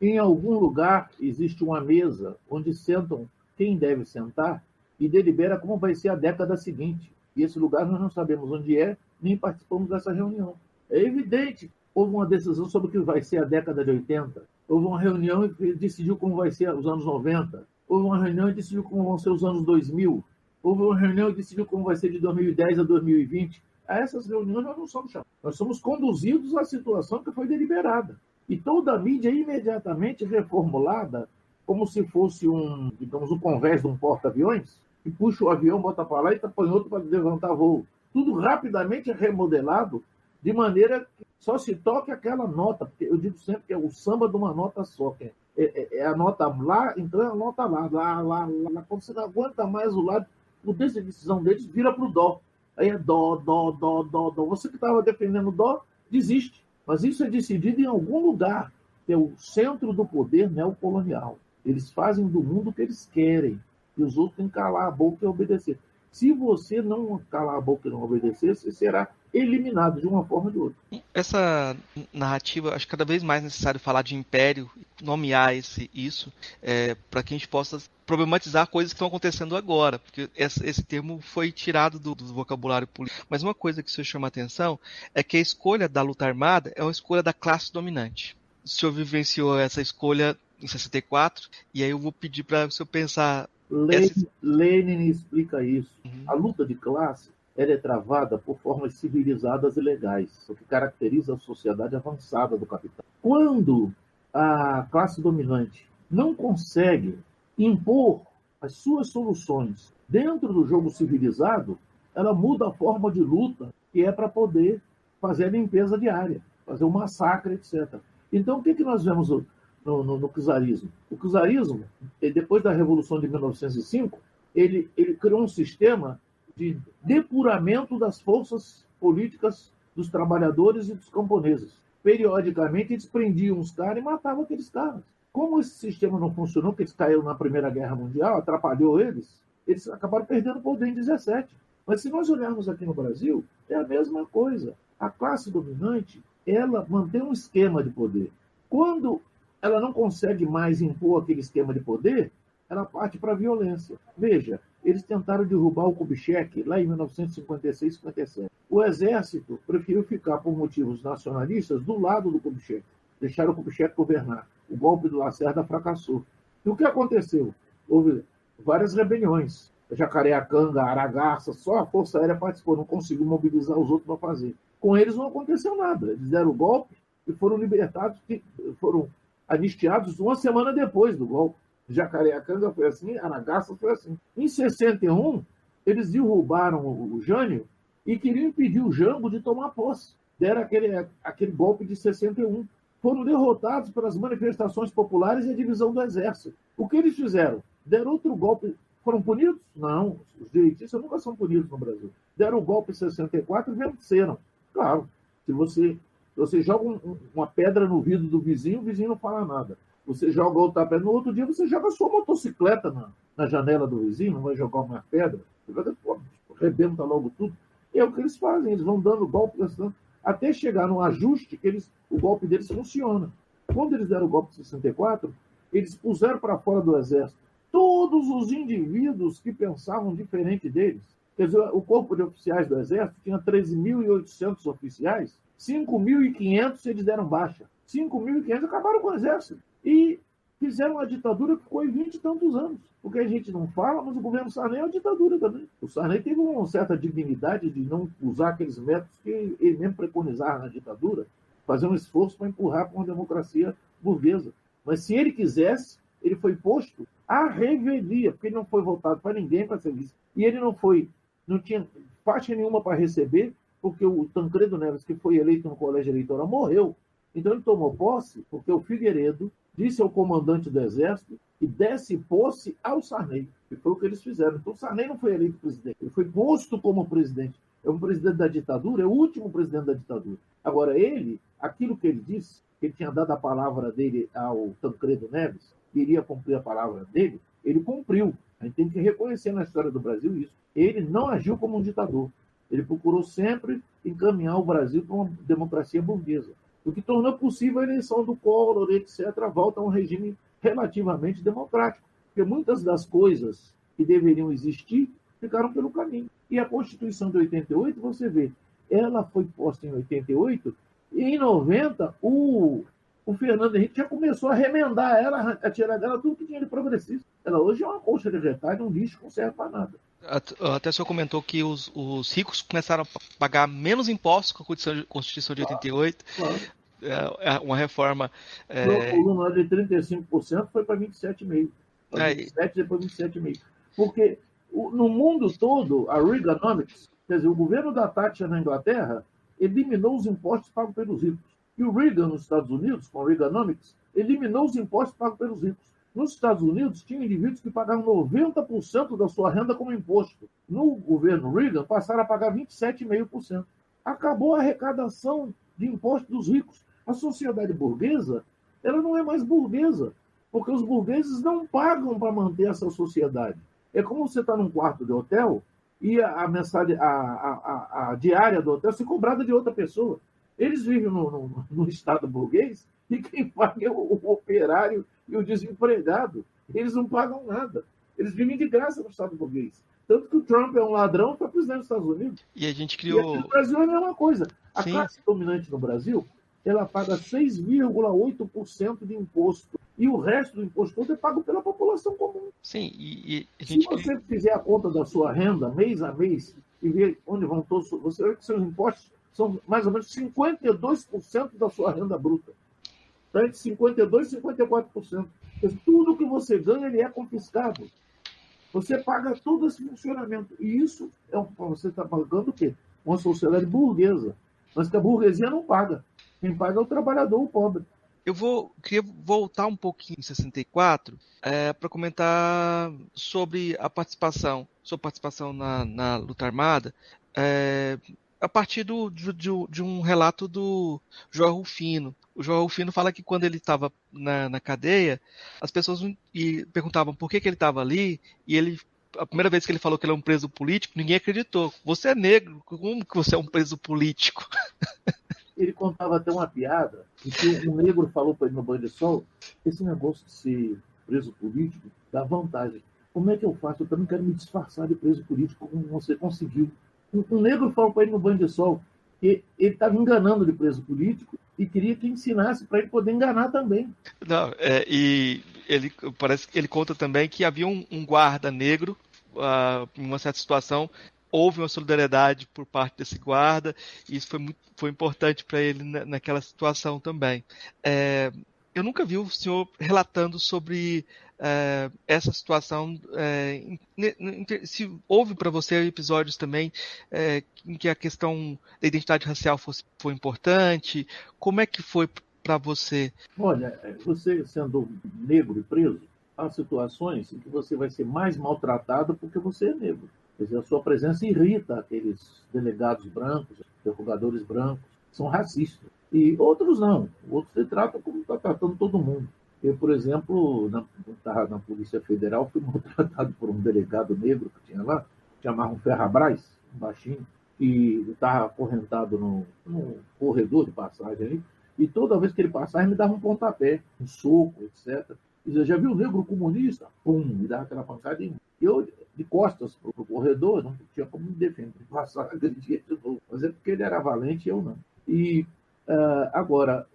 Em algum lugar existe uma mesa onde sentam quem deve sentar e delibera como vai ser a década seguinte. E esse lugar nós não sabemos onde é, nem participamos dessa reunião. É evidente que houve uma decisão sobre o que vai ser a década de 80. Houve uma reunião e decidiu como vai ser os anos 90. Houve uma reunião e decidiu como vão ser os anos 2000. Houve uma reunião e decidiu como vai ser de 2010 a 2020. A essas reuniões nós não somos chamados. Nós somos conduzidos à situação que foi deliberada. E toda a mídia é imediatamente reformulada como se fosse um convés de um porta-aviões, e puxa o avião, bota para lá e põe outro para levantar voo. Tudo rapidamente é remodelado de maneira que só se toque aquela nota. Porque eu digo sempre que é o samba de uma nota só. É a nota lá, então é a nota lá. Quando você não aguenta mais o lado, o de decisão deles vira para o dó. Aí é dó. Você que estava defendendo o dó, desiste. Mas isso é decidido em algum lugar, que é o centro do poder neocolonial. Eles fazem do mundo o que eles querem, e os outros têm que calar a boca e obedecer. Se você não calar a boca e não obedecer, você será eliminado de uma forma ou de outra. Essa narrativa, acho cada vez mais necessário falar de império, nomear isso, para que a gente possa problematizar coisas que estão acontecendo agora, porque esse termo foi tirado do vocabulário político. Mas uma coisa que o senhor chama a atenção é que a escolha da luta armada é uma escolha da classe dominante. O senhor vivenciou essa escolha em 64, e aí eu vou pedir para o senhor pensar... Lenin explica isso. A luta de classe ela é travada por formas civilizadas e legais, o que caracteriza a sociedade avançada do capital. Quando a classe dominante não consegue impor as suas soluções dentro do jogo civilizado, ela muda a forma de luta, que é para poder fazer a limpeza diária, fazer um massacre, etc. Então, o que nós vemos no czarismo? O czarismo, depois da Revolução de 1905, ele criou um sistema de depuramento das forças políticas dos trabalhadores e dos camponeses. Periodicamente, eles prendiam os caras e matavam aqueles caras. Como esse sistema não funcionou, porque eles caíram na Primeira Guerra Mundial, atrapalhou eles acabaram perdendo poder em 17. Mas se nós olharmos aqui no Brasil, é a mesma coisa. A classe dominante, ela mantém um esquema de poder. Quando ela não consegue mais impor aquele esquema de poder, ela parte para a violência. Veja, eles tentaram derrubar o Kubitschek lá em 1956, 57. O exército preferiu ficar, por motivos nacionalistas, do lado do Kubitschek. Deixaram o Kubitschek governar. O golpe do Lacerda fracassou. E o que aconteceu? Houve várias rebeliões. Jacareacanga, Aragaça, só a Força Aérea participou, não conseguiu mobilizar os outros para fazer. Com eles não aconteceu nada. Eles deram o golpe e foram libertados, foram anistiados uma semana depois do golpe. Jacareacanga foi assim, Aragaça foi assim. Em 61, eles derrubaram o Jânio e queriam impedir o Jango de tomar posse. Deram aquele golpe de 61. Foram derrotados pelas manifestações populares e a divisão do exército. O que eles fizeram? Deram outro golpe. Foram punidos? Não. Os direitistas nunca são punidos no Brasil. Deram o golpe em 64 e venceram. Claro, se você joga uma pedra no vidro do vizinho, o vizinho não fala nada. Você joga outra pedra, no outro dia você joga a sua motocicleta na janela do vizinho, não vai jogar uma pedra. Rebenta logo tudo. E é o que eles fazem, eles vão dando golpe, até chegar no ajuste que o golpe deles funciona. Quando eles deram o golpe de 64, eles puseram para fora do exército todos os indivíduos que pensavam diferente deles. Quer dizer, o corpo de oficiais do exército tinha 13.800 oficiais, 5.500 eles deram baixa. 5.500 acabaram com o exército. E fizeram uma ditadura que ficou em 20 e tantos anos. Porque a gente não fala, mas o governo Sarney é uma ditadura também. O Sarney teve uma certa dignidade de não usar aqueles métodos que ele mesmo preconizava na ditadura, fazer um esforço para empurrar para uma democracia burguesa. Mas se ele quisesse, ele foi posto à revelia, porque ele não foi votado para ninguém para ser vice. E ele não tinha faixa nenhuma para receber, porque o Tancredo Neves, que foi eleito no colégio eleitoral, morreu. Então ele tomou posse porque o Figueiredo disse ao comandante do Exército que desse posse ao Sarney. E foi o que eles fizeram. Então o Sarney não foi eleito presidente, ele foi posto como presidente. É um presidente da ditadura, é o último presidente da ditadura. Agora, aquilo que ele disse, que ele tinha dado a palavra dele ao Tancredo Neves, que iria cumprir a palavra dele, ele cumpriu. A gente tem que reconhecer na história do Brasil isso. Ele não agiu como um ditador. Ele procurou sempre encaminhar o Brasil para uma democracia burguesa, o que tornou possível a eleição do Collor, etc., volta a um regime relativamente democrático, porque muitas das coisas que deveriam existir ficaram pelo caminho. E a Constituição de 88, você vê, ela foi posta em 88, e em 90, o Fernando Henrique já começou a remendar ela, a tirar dela tudo que tinha de progressista. Ela hoje é uma colcha de retalho, um lixo que não serve para nada. Até o senhor comentou que os ricos começaram a pagar menos impostos com a Constituição de 88. Claro. Uma reforma... O volume de 35% foi para 27,5%. Para 27%, depois 27,5%. Porque no mundo todo, a Reaganomics, quer dizer, o governo da Thatcher na Inglaterra, eliminou os impostos pagos pelos ricos. E o Reagan, nos Estados Unidos, com a Reaganomics, eliminou os impostos pagos pelos ricos. Nos Estados Unidos, tinha indivíduos que pagavam 90% da sua renda como imposto. No governo Reagan, passaram a pagar 27,5%. Acabou a arrecadação de impostos dos ricos. A sociedade burguesa, ela não é mais burguesa, porque os burgueses não pagam para manter essa sociedade. É como você está num quarto de hotel e a diária do hotel é cobrada de outra pessoa. Eles vivem no estado burguês e quem paga é o operário e o desempregado. Eles não pagam nada. Eles vivem de graça no estado burguês. Tanto que o Trump é um ladrão e foi presidente dos Estados Unidos. E a gente criou... E aqui no Brasil é a mesma coisa. A classe dominante no Brasil, ela paga 6,8% de imposto. E o resto do imposto todo é pago pela população comum. Sim, Se você fizer a conta da sua renda mês a mês e ver onde vão todos, você vê que seus impostos são mais ou menos 52% da sua renda bruta. Está entre 52% e 54%. Tudo que você ganha, ele é confiscado. Você paga todo esse funcionamento. E isso você está pagando o quê? Uma sociedade burguesa. Mas que a burguesia não paga. Quem paga é o trabalhador, o pobre. Queria voltar um pouquinho em 64 para comentar sobre a participação, na luta armada, a partir de um relato do João Rufino. O João Rufino fala que quando ele estava na cadeia, as pessoas perguntavam por que ele estava ali, e a primeira vez que ele falou que ele é um preso político, ninguém acreditou. Você é negro, como que você é um preso político? Ele contava até uma piada, em que um negro falou para ele no Banho de Sol, esse negócio de ser preso político dá vantagem. Como é que eu faço? Eu também quero me disfarçar de preso político, como você conseguiu. Um negro falou para ele no Banho de Sol que ele estava enganando de preso político e queria que ensinasse para ele poder enganar também. Não, e parece que ele conta também que havia um guarda negro, em uma certa situação, houve uma solidariedade por parte desse guarda, e isso foi importante para ele naquela situação também. Eu nunca vi o senhor relatando sobre essa situação. Se houve para você episódios também em que a questão da identidade racial foi importante, como é que foi para você? Olha, você sendo negro e preso, há situações em que você vai ser mais maltratado porque você é negro. Quer dizer, a sua presença irrita aqueles delegados brancos, interrogadores brancos, que são racistas. E outros não. Outros se tratam como está tratando todo mundo. Eu, por exemplo, estava na Polícia Federal, fui maltratado por um delegado negro que tinha lá, chamavam Ferrabras, um baixinho, e estava acorrentado no corredor de passagem ali, e toda vez que ele passava, me dava um pontapé, um soco, etc. Dizia, já viu o negro comunista? Pum, me dava aquela pancada e eu, de costas para o corredor, não tinha como me defender, passar agredir de novo. Mas é porque ele era valente e eu não. E agora,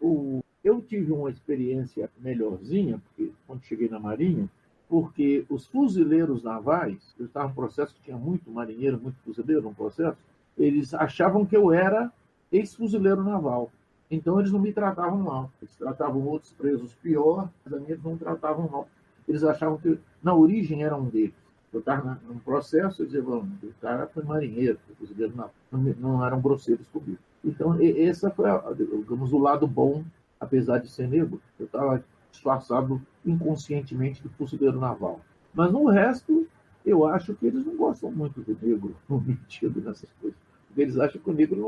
eu tive uma experiência melhorzinha, porque quando cheguei na Marinha, porque os fuzileiros navais, eu estava num processo que tinha muito marinheiro, muito fuzileiro no processo, eles achavam que eu era ex-fuzileiro naval. Então eles não me tratavam mal. Eles tratavam outros presos pior, mas a mim eles não tratavam mal. Eles achavam que, na origem, era um deles. Eu estava num processo, eu dizia, vamos, o cara foi marinheiro, foi fuzileiro naval. Não eram grosseiros comigo. Então, esse foi, digamos, o lado bom, apesar de ser negro. Eu estava disfarçado inconscientemente de fuzileiro naval. Mas no resto, eu acho que eles não gostam muito do negro, no metido nessas coisas. Porque eles acham que o negro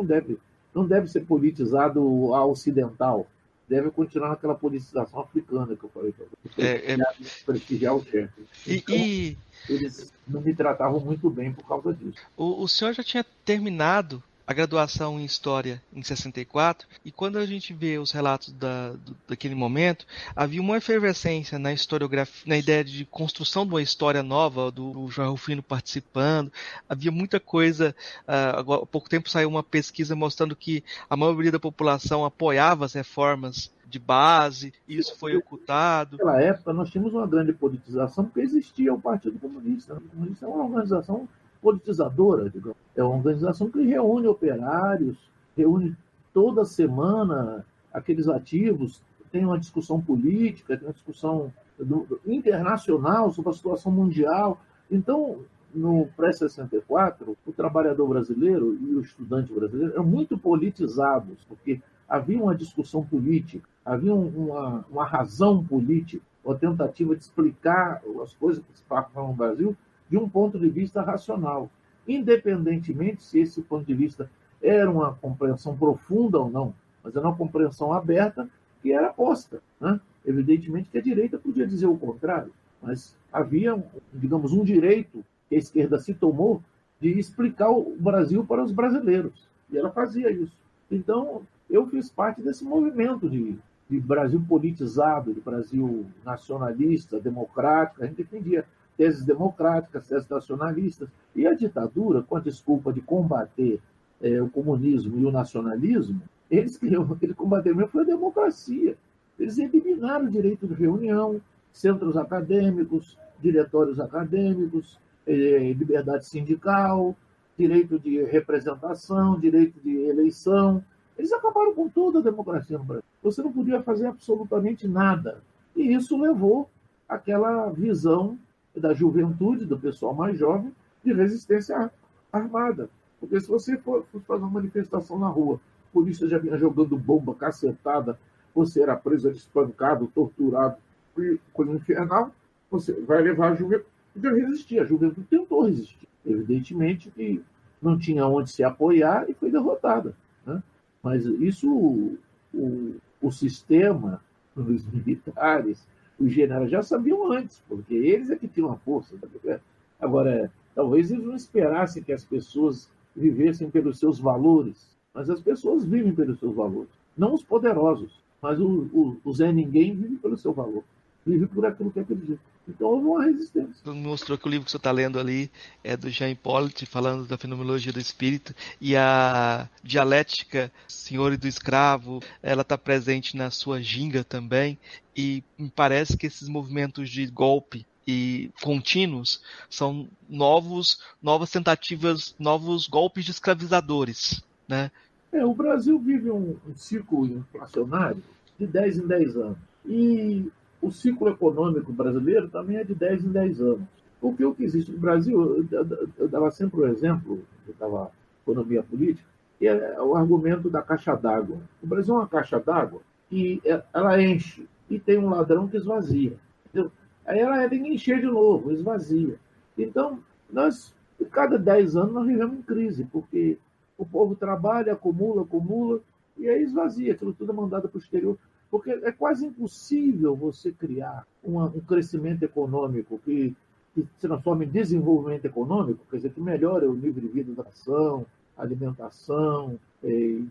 não deve ser politizado a ocidental. Deve continuar naquela politização africana que eu falei para você. Prestigiar o chefe. Então, eles não me tratavam muito bem por causa disso. O senhor já tinha terminado a graduação em História em 64, e quando a gente vê os relatos daquele momento, havia uma efervescência na historiografia, na ideia de construção de uma história nova, do João Rufino participando, havia muita coisa. Há pouco tempo saiu uma pesquisa mostrando que a maioria da população apoiava as reformas de base, e isso foi ocultado. Naquela época, nós tínhamos uma grande politização, porque existia o Partido Comunista. O Comunista é uma organização politizadora, digamos. É uma organização que reúne operários, reúne toda semana aqueles ativos, tem uma discussão política, tem uma discussão internacional sobre a situação mundial. Então, no pré-64, o trabalhador brasileiro e o estudante brasileiro eram muito politizados, porque havia uma discussão política, havia uma razão política, uma tentativa de explicar as coisas que se passavam no Brasil de um ponto de vista racional, independentemente se esse ponto de vista era uma compreensão profunda ou não, mas era uma compreensão aberta que era posta, né? Evidentemente que a direita podia dizer o contrário, mas havia, digamos, um direito que a esquerda se tomou de explicar o Brasil para os brasileiros, e ela fazia isso. Então, eu fiz parte desse movimento de Brasil politizado, de Brasil nacionalista, democrático. A gente defendia teses democráticas, teses nacionalistas. E a ditadura, com a desculpa de combater o comunismo e o nacionalismo, eles combateram mesmo foi a democracia. Eles eliminaram o direito de reunião, centros acadêmicos, diretórios acadêmicos, liberdade sindical, direito de representação, direito de eleição. Eles acabaram com toda a democracia no Brasil. Você não podia fazer absolutamente nada. E isso levou àquela visão da juventude, do pessoal mais jovem, de resistência armada. Porque se você for fazer uma manifestação na rua, a polícia já vinha jogando bomba, cacetada, você era preso, era espancado, torturado, coisa infernal, você vai levar a juventude a resistir. A juventude tentou resistir. Evidentemente que não tinha onde se apoiar e foi derrotada, né? Mas isso, o sistema, os militares, os generais já sabiam antes, porque eles é que tinham a força. Agora, talvez eles não esperassem que as pessoas vivessem pelos seus valores, mas as pessoas vivem pelos seus valores. Não os poderosos, mas o Zé Ninguém vive pelo seu valor, vive por aquilo que acredita. Então houve uma resistência. Mostrou que o livro que você está lendo ali é do Jean Hippolyte, falando da fenomenologia do espírito, e a dialética senhor e do escravo, ela está presente na sua ginga também, e me parece que esses movimentos de golpe e contínuos são novas tentativas, novos golpes de escravizadores, né? O Brasil vive um ciclo inflacionário de 10 em 10 anos. E o ciclo econômico brasileiro também é de 10 em 10 anos. Porque o que existe no Brasil, eu dava sempre o exemplo, eu estava economia política, que é o argumento da caixa d'água. O Brasil é uma caixa d'água que ela enche e tem um ladrão que esvazia. Entendeu? Aí ela tem que encher de novo, esvazia. Então, cada 10 anos, nós vivemos em crise, porque o povo trabalha, acumula, e aí esvazia, aquilo tudo é mandado para o exterior. Porque é quase impossível você criar um crescimento econômico que se transforme em desenvolvimento econômico, quer dizer, que melhore o nível de vida da nação, alimentação,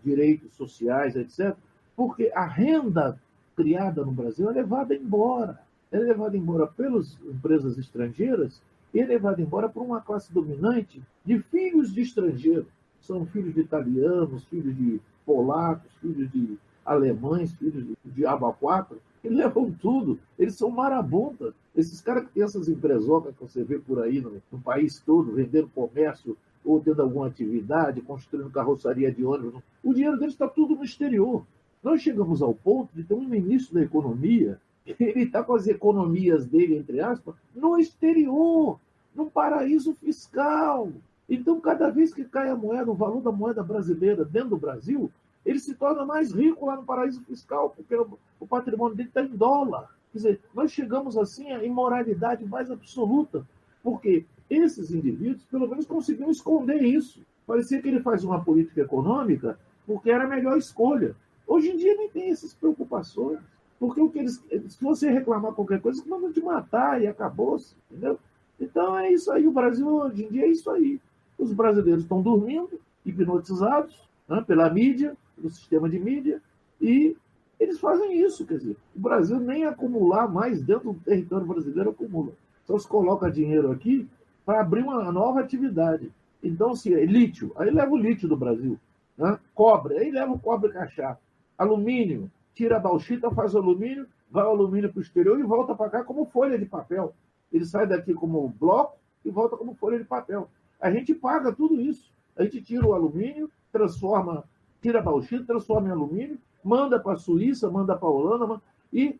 direitos sociais, etc. Porque a renda criada no Brasil é levada embora. É levada embora pelas empresas estrangeiras e é levada embora por uma classe dominante de filhos de estrangeiros. São filhos de italianos, filhos de polacos, filhos de alemães, filhos de diabo a quatro, Eles levam tudo. Eles são marabuntas. Esses caras que têm essas empresocas que você vê por aí no país todo, vendendo comércio ou tendo alguma atividade, construindo carroçaria de ônibus, o dinheiro deles está tudo no exterior. Nós chegamos ao ponto de ter um ministro da economia, ele está com as economias dele, entre aspas, no exterior, num paraíso fiscal. Então, cada vez que cai a moeda, o valor da moeda brasileira dentro do Brasil, ele se torna mais rico lá no paraíso fiscal, porque o patrimônio dele está em dólar. Quer dizer, nós chegamos assim à imoralidade mais absoluta, porque esses indivíduos, pelo menos, conseguiram esconder isso. Parecia que ele faz uma política econômica porque era a melhor escolha. Hoje em dia nem tem essas preocupações, porque o que eles, se você reclamar qualquer coisa, eles mandam te matar e acabou-se, entendeu? Então é isso aí, o Brasil hoje em dia é isso aí. Os brasileiros estão dormindo, hipnotizados, né, pela mídia, pelo sistema de mídia, e eles fazem isso, quer dizer, o Brasil nem acumular mais dentro do território brasileiro acumula. Só se coloca dinheiro aqui para abrir uma nova atividade. Então, se é lítio, aí leva o lítio do Brasil, né? Cobre, aí leva o cobre cachaça. Alumínio, tira a bauxita, faz o alumínio, vai o alumínio para o exterior e volta para cá como folha de papel. Ele sai daqui como bloco e volta como folha de papel. A gente paga tudo isso. A gente tira o alumínio, transforma, tira a bauxita, transforma em alumínio, manda para a Suíça, manda para a Holanda e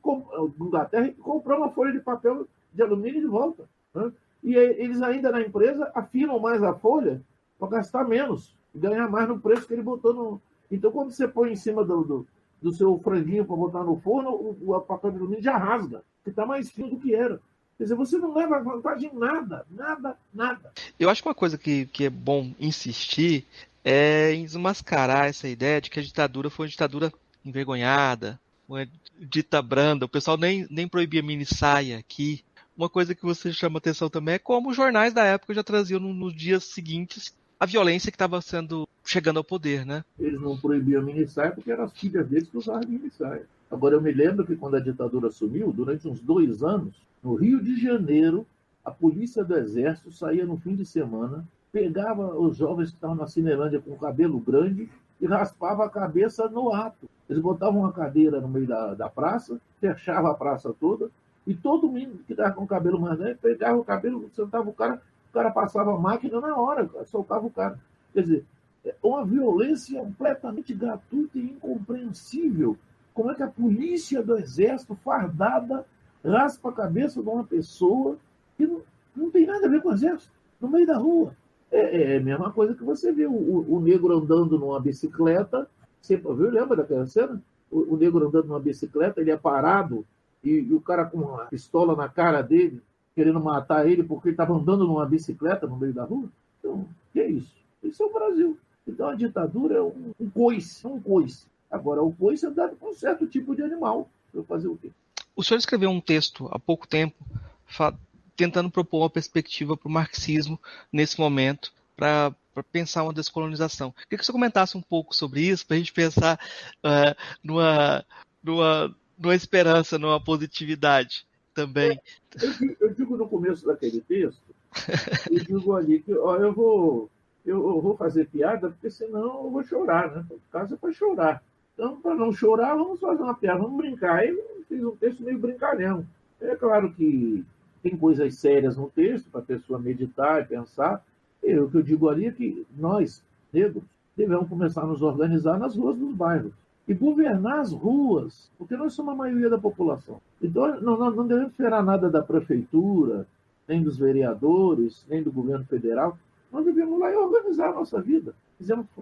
Inglaterra e compra uma folha de papel de alumínio de volta. Né? E eles ainda na empresa afinam mais a folha para gastar menos, ganhar mais no preço que ele botou no. Então, quando você põe em cima do seu franguinho para botar no forno, o papel de alumínio já rasga, que está mais fino do que era. Quer dizer, você não leva vantagem em nada, nada, nada. Eu acho que uma coisa que é bom insistir é em desmascarar essa ideia de que a ditadura foi uma ditadura envergonhada, uma dita branda. O pessoal nem proibia mini-saia aqui. Uma coisa que você chama atenção também é como os jornais da época já traziam nos dias seguintes a violência que estava chegando ao poder, né? Eles não proibiam mini-saia porque eram as filhas deles que usavam mini-saia. Agora, eu me lembro que quando a ditadura sumiu, durante uns 2 anos, no Rio de Janeiro, a polícia do Exército saía no fim de semana, pegava os jovens que estavam na Cinelândia com o cabelo grande e raspava a cabeça no ato. Eles botavam uma cadeira no meio da praça, fechava a praça toda, e todo mundo que estava com o cabelo mais grande pegava o cabelo, sentava o cara passava a máquina na hora, soltava o cara. Quer dizer, é uma violência completamente gratuita e incompreensível. Como é que a polícia do Exército, fardada, raspa a cabeça de uma pessoa que não tem nada a ver com o Exército, no meio da rua? É a mesma coisa que você vê o negro andando numa bicicleta. Você viu, lembra daquela cena? O negro andando numa bicicleta, ele é parado e o cara com uma pistola na cara dele, querendo matar ele porque ele estava andando numa bicicleta no meio da rua. Então, o que é isso? Isso é o Brasil. Então, a ditadura é um coice, um coice. Agora, o coice é dado com um certo tipo de animal. Para fazer o quê? O senhor escreveu um texto há pouco tempo tentando propor uma perspectiva para o marxismo nesse momento, para pensar uma descolonização. Queria que você comentasse um pouco sobre isso, para a gente pensar numa esperança, numa positividade também. Eu digo no começo daquele texto, eu digo ali que ó, eu vou fazer piada, porque senão eu vou chorar, né? O caso é para chorar. Então, para não chorar, vamos fazer uma piada, vamos brincar. Aí eu fiz um texto meio brincalhão. É claro que tem coisas sérias no texto para a pessoa meditar e pensar. E o que eu digo ali é que nós, negros, devemos começar a nos organizar nas ruas dos bairros e governar as ruas, porque nós somos a maioria da população. Então, não devemos esperar nada da prefeitura, nem dos vereadores, nem do governo federal. Nós devemos lá e organizar a nossa vida.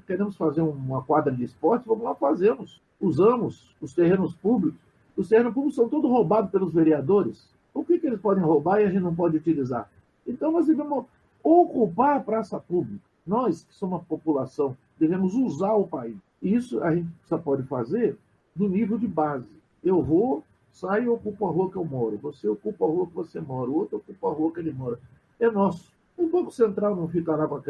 Queremos fazer uma quadra de esporte, vamos lá, fazemos. Usamos os terrenos públicos. Os terrenos públicos são todos roubados pelos vereadores. Por que eles podem roubar e a gente não pode utilizar? Então, nós devemos ocupar a praça pública. Nós, que somos a população, devemos usar o país. E isso a gente só pode fazer no nível de base. Eu vou, saio e ocupo a rua que eu moro. Você ocupa a rua que você mora. O outro ocupa a rua que ele mora. É nosso. O Banco Central não fica lá com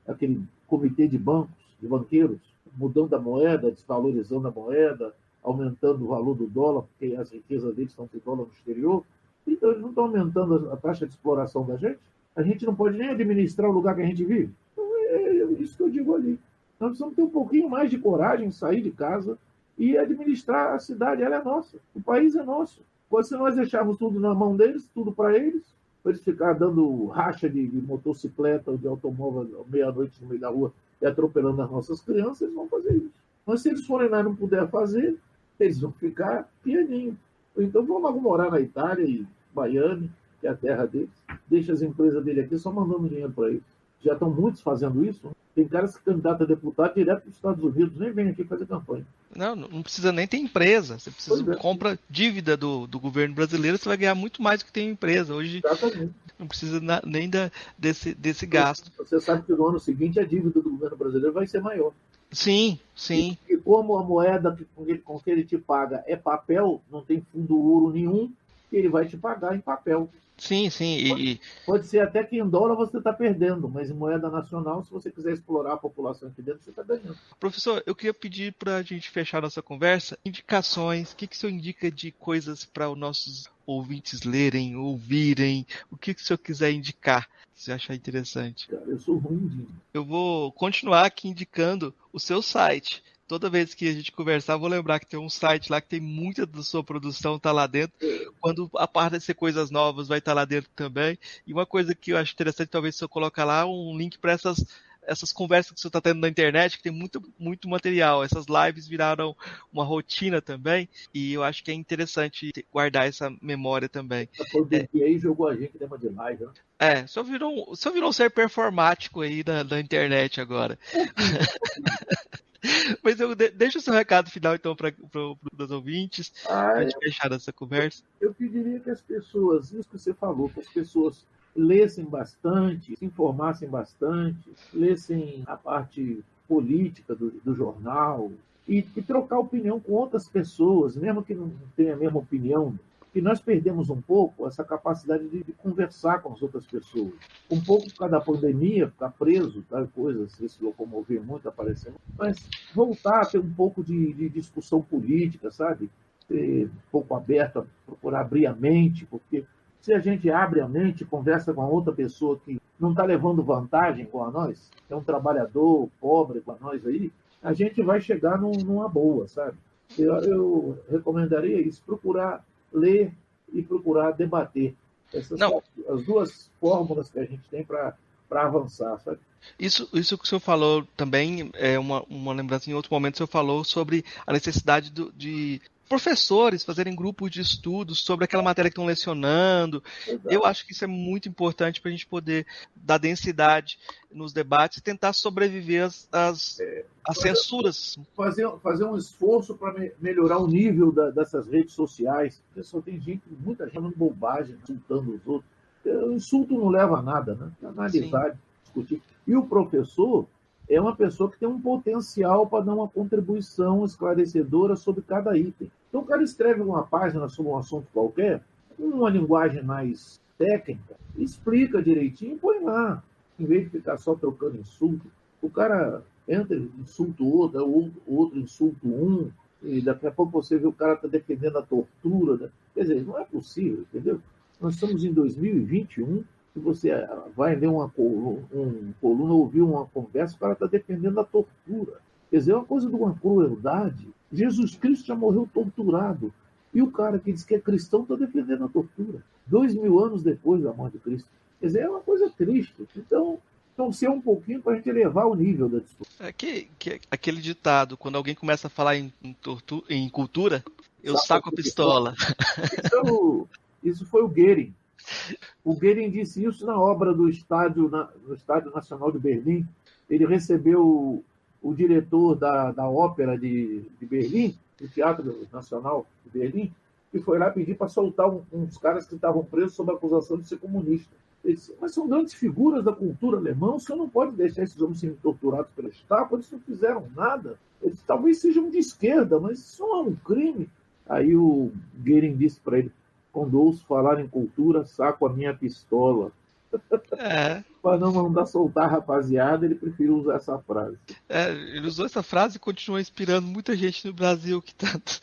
aquele comitê de bancos, de banqueiros, mudando a moeda, desvalorizando a moeda, aumentando o valor do dólar, porque as riquezas deles estão em dólar no exterior. Então, eles não estão aumentando a taxa de exploração da gente. A gente não pode nem administrar o lugar que a gente vive. Então, é isso que eu digo ali. Nós precisamos ter um pouquinho mais de coragem, sair de casa e administrar a cidade. Ela é nossa, o país é nosso. Se nós deixarmos tudo na mão deles, tudo para eles ficar dando racha de motocicleta ou de automóvel meia-noite no meio da rua e atropelando as nossas crianças, eles vão fazer isso. Mas se eles forem lá e não puderem fazer, eles vão ficar pianinho. Então vamos morar na Itália e Miami, que é a terra deles, deixa as empresas dele aqui só mandando dinheiro para eles. Já estão muitos fazendo isso. Tem caras que candidatam a deputado direto para os Estados Unidos, nem vem aqui fazer campanha. Não precisa nem ter empresa. Você precisa compra dívida do governo brasileiro, você vai ganhar muito mais do que tem empresa. Hoje Exatamente. Não precisa nem desse gasto. Você sabe que no ano seguinte a dívida do governo brasileiro vai ser maior. Sim. E como a moeda com que ele te paga é papel, não tem fundo ouro nenhum, ele vai te pagar em papel. Sim. Pode ser até que em dólar você está perdendo, mas em moeda nacional, se você quiser explorar a população aqui dentro, você está ganhando. Professor, eu queria pedir para a gente fechar nossa conversa, indicações, o que o senhor indica de coisas para os nossos ouvintes lerem, ouvirem, o que o senhor quiser indicar, se você achar interessante. Cara, eu sou ruim de... Eu vou continuar aqui indicando o seu site. Toda vez que a gente conversar, vou lembrar que tem um site lá que tem muita da sua produção, tá lá dentro. Quando aparecer coisas novas, vai estar lá dentro também. E uma coisa que eu acho interessante, talvez se eu colocar lá um link para essas conversas que você está tendo na internet, que tem muito material. Essas lives viraram uma rotina também, e eu acho que é interessante guardar essa memória também. A pandemia aí jogou a gente tema de live, né? Só virou um ser performático aí na internet agora. Mas deixa o seu recado final, então, para os ouvintes, para a gente fechar essa conversa. Eu pediria que as pessoas, isso que você falou, que as pessoas lessem bastante, se informassem bastante, lessem a parte política do jornal e trocar opinião com outras pessoas, mesmo que não tenham a mesma opinião, que nós perdemos um pouco essa capacidade de conversar com as outras pessoas. Um pouco por causa da pandemia, ficar preso, tal coisa, se locomover muito, aparecendo. Mas voltar a ter um pouco de discussão política, sabe? Ser um pouco aberto a procurar abrir a mente, porque se a gente abre a mente, conversa com a outra pessoa que não está levando vantagem com a nós, é um trabalhador pobre com a nós aí, a gente vai chegar numa boa, sabe? Eu recomendaria isso, procurar ler e procurar debater. Essas são as duas fórmulas que a gente tem para avançar, sabe? Isso que o senhor falou também é uma lembrança. Em outro momento o senhor falou sobre a necessidade de professores fazerem grupos de estudos sobre aquela matéria que estão lecionando. Exato. Eu acho que isso é muito importante para a gente poder dar densidade nos debates e tentar sobreviver às censuras. Fazer um esforço para melhorar o nível dessas redes sociais. Porque só tem muita gente falando bobagem, insultando os outros. O insulto não leva a nada, né? Analisar, discutir. E o professor é uma pessoa que tem um potencial para dar uma contribuição esclarecedora sobre cada item. Então, o cara escreve uma página sobre um assunto qualquer, com uma linguagem mais técnica, explica direitinho e põe lá, em vez de ficar só trocando insulto. O cara entra, insulta o outro insulta um, e daqui a pouco você vê o cara está defendendo a tortura. Né? Quer dizer, não é possível, entendeu? Nós estamos em 2021, se você vai ler uma coluna, ouvir uma conversa, o cara está defendendo a tortura. Quer dizer, é uma coisa de uma crueldade. Jesus Cristo já morreu torturado. E o cara que diz que é cristão está defendendo a tortura. 2000 anos depois da morte de Cristo. Quer dizer, é uma coisa triste. Então, torcer um pouquinho para a gente elevar o nível da discussão. Aquele ditado, quando alguém começa a falar em cultura, eu saco a pistola. Isso foi o Goering. O Goering disse isso na obra no Estádio Nacional de Berlim. Ele recebeu o diretor da ópera de Berlim, do Teatro Nacional de Berlim, que foi lá pedir para soltar uns caras que estavam presos sob a acusação de ser comunista. Ele disse, mas são grandes figuras da cultura alemã, o senhor não pode deixar esses homens serem torturados pela Gestapo, eles não fizeram nada. Eles talvez sejam de esquerda, mas isso não é um crime. Aí o Goering disse para ele, quando ouço falar em cultura, saco a minha pistola. Para não mandar soltar a rapaziada, ele preferiu usar essa frase. Ele usou essa frase e continua inspirando muita gente no Brasil que tanto.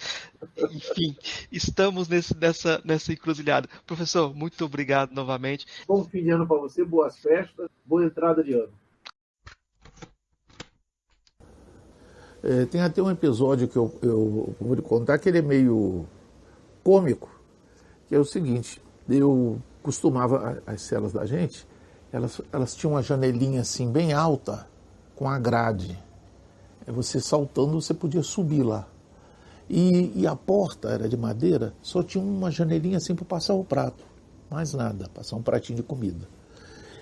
Enfim, estamos nessa encruzilhada. Professor, muito obrigado novamente. Bom fim de ano para você, boas festas, boa entrada de ano. Tem até um episódio que eu vou lhe contar que ele é meio cômico, que é o seguinte: eu costumava, as celas da gente, elas tinham uma janelinha assim bem alta com a grade. Você saltando, você podia subir lá. E a porta era de madeira, só tinha uma janelinha assim para passar o prato, mais nada, passar um pratinho de comida.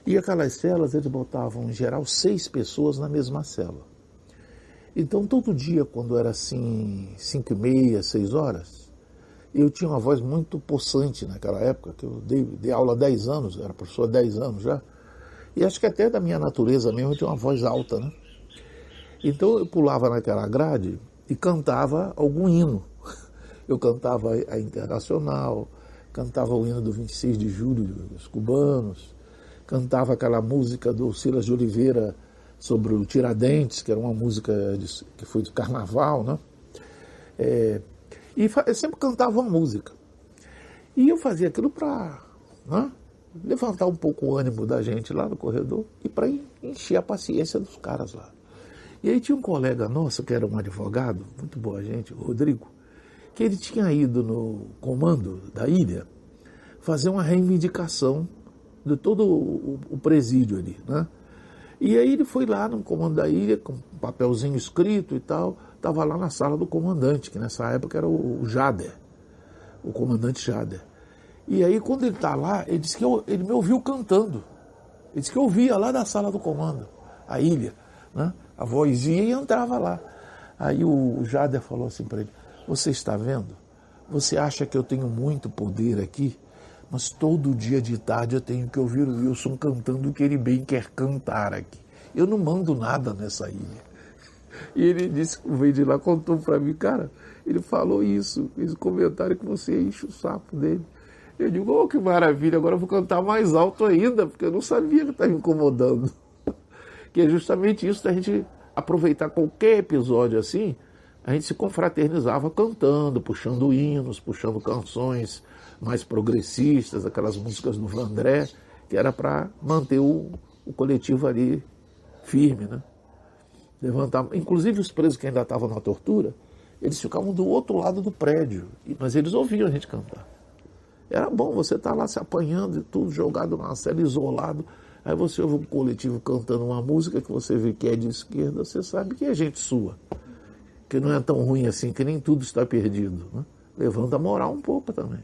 E aquelas celas, eles botavam em geral 6 pessoas na mesma cela. Então todo dia, quando era assim 5h30, 6 horas, eu tinha uma voz muito possante naquela época, que eu dei aula há 10 anos, era professor há 10 anos já, e acho que até da minha natureza mesmo eu tinha uma voz alta, né? Então eu pulava naquela grade e cantava algum hino. Eu cantava a Internacional, cantava o hino do 26 de julho dos cubanos, cantava aquela música do Silas de Oliveira sobre o Tiradentes, que era uma música que foi de carnaval, né? E eu sempre cantava uma música. E eu fazia aquilo para, né, levantar um pouco o ânimo da gente lá no corredor e para encher a paciência dos caras lá. E aí tinha um colega nosso, que era um advogado, muito boa gente, o Rodrigo, que ele tinha ido no comando da ilha fazer uma reivindicação de todo o presídio ali, né? E aí ele foi lá no comando da ilha, com um papelzinho escrito e tal, estava lá na sala do comandante, que nessa época era o Jader, o comandante Jader. E aí quando ele está lá, ele disse que ele me ouviu cantando. Ele disse que eu ouvia lá da sala do comando, a ilha, né? A vozinha, e entrava lá. Aí o Jader falou assim para ele: você está vendo? Você acha que eu tenho muito poder aqui? Mas todo dia de tarde eu tenho que ouvir o Wilson cantando o que ele bem quer cantar aqui. Eu não mando nada nessa ilha. E ele disse, veio de lá, contou para mim, cara, ele falou isso, fez um comentário que você enche o saco dele. Eu digo, oh, que maravilha, agora eu vou cantar mais alto ainda, porque eu não sabia que estava me incomodando. Que é justamente isso, da gente aproveitar qualquer episódio assim, a gente se confraternizava cantando, puxando hinos, puxando canções mais progressistas, aquelas músicas do Vandré, que era para manter o coletivo ali firme, né? Levantar, inclusive os presos que ainda estavam na tortura, eles ficavam do outro lado do prédio, mas eles ouviam a gente cantar. Era bom, você estar lá se apanhando e tudo, jogado numa cela, isolado, aí você ouve um coletivo cantando uma música que você vê que é de esquerda, você sabe que é gente sua, que não é tão ruim assim, que nem tudo está perdido, né? Levanta a moral um pouco também.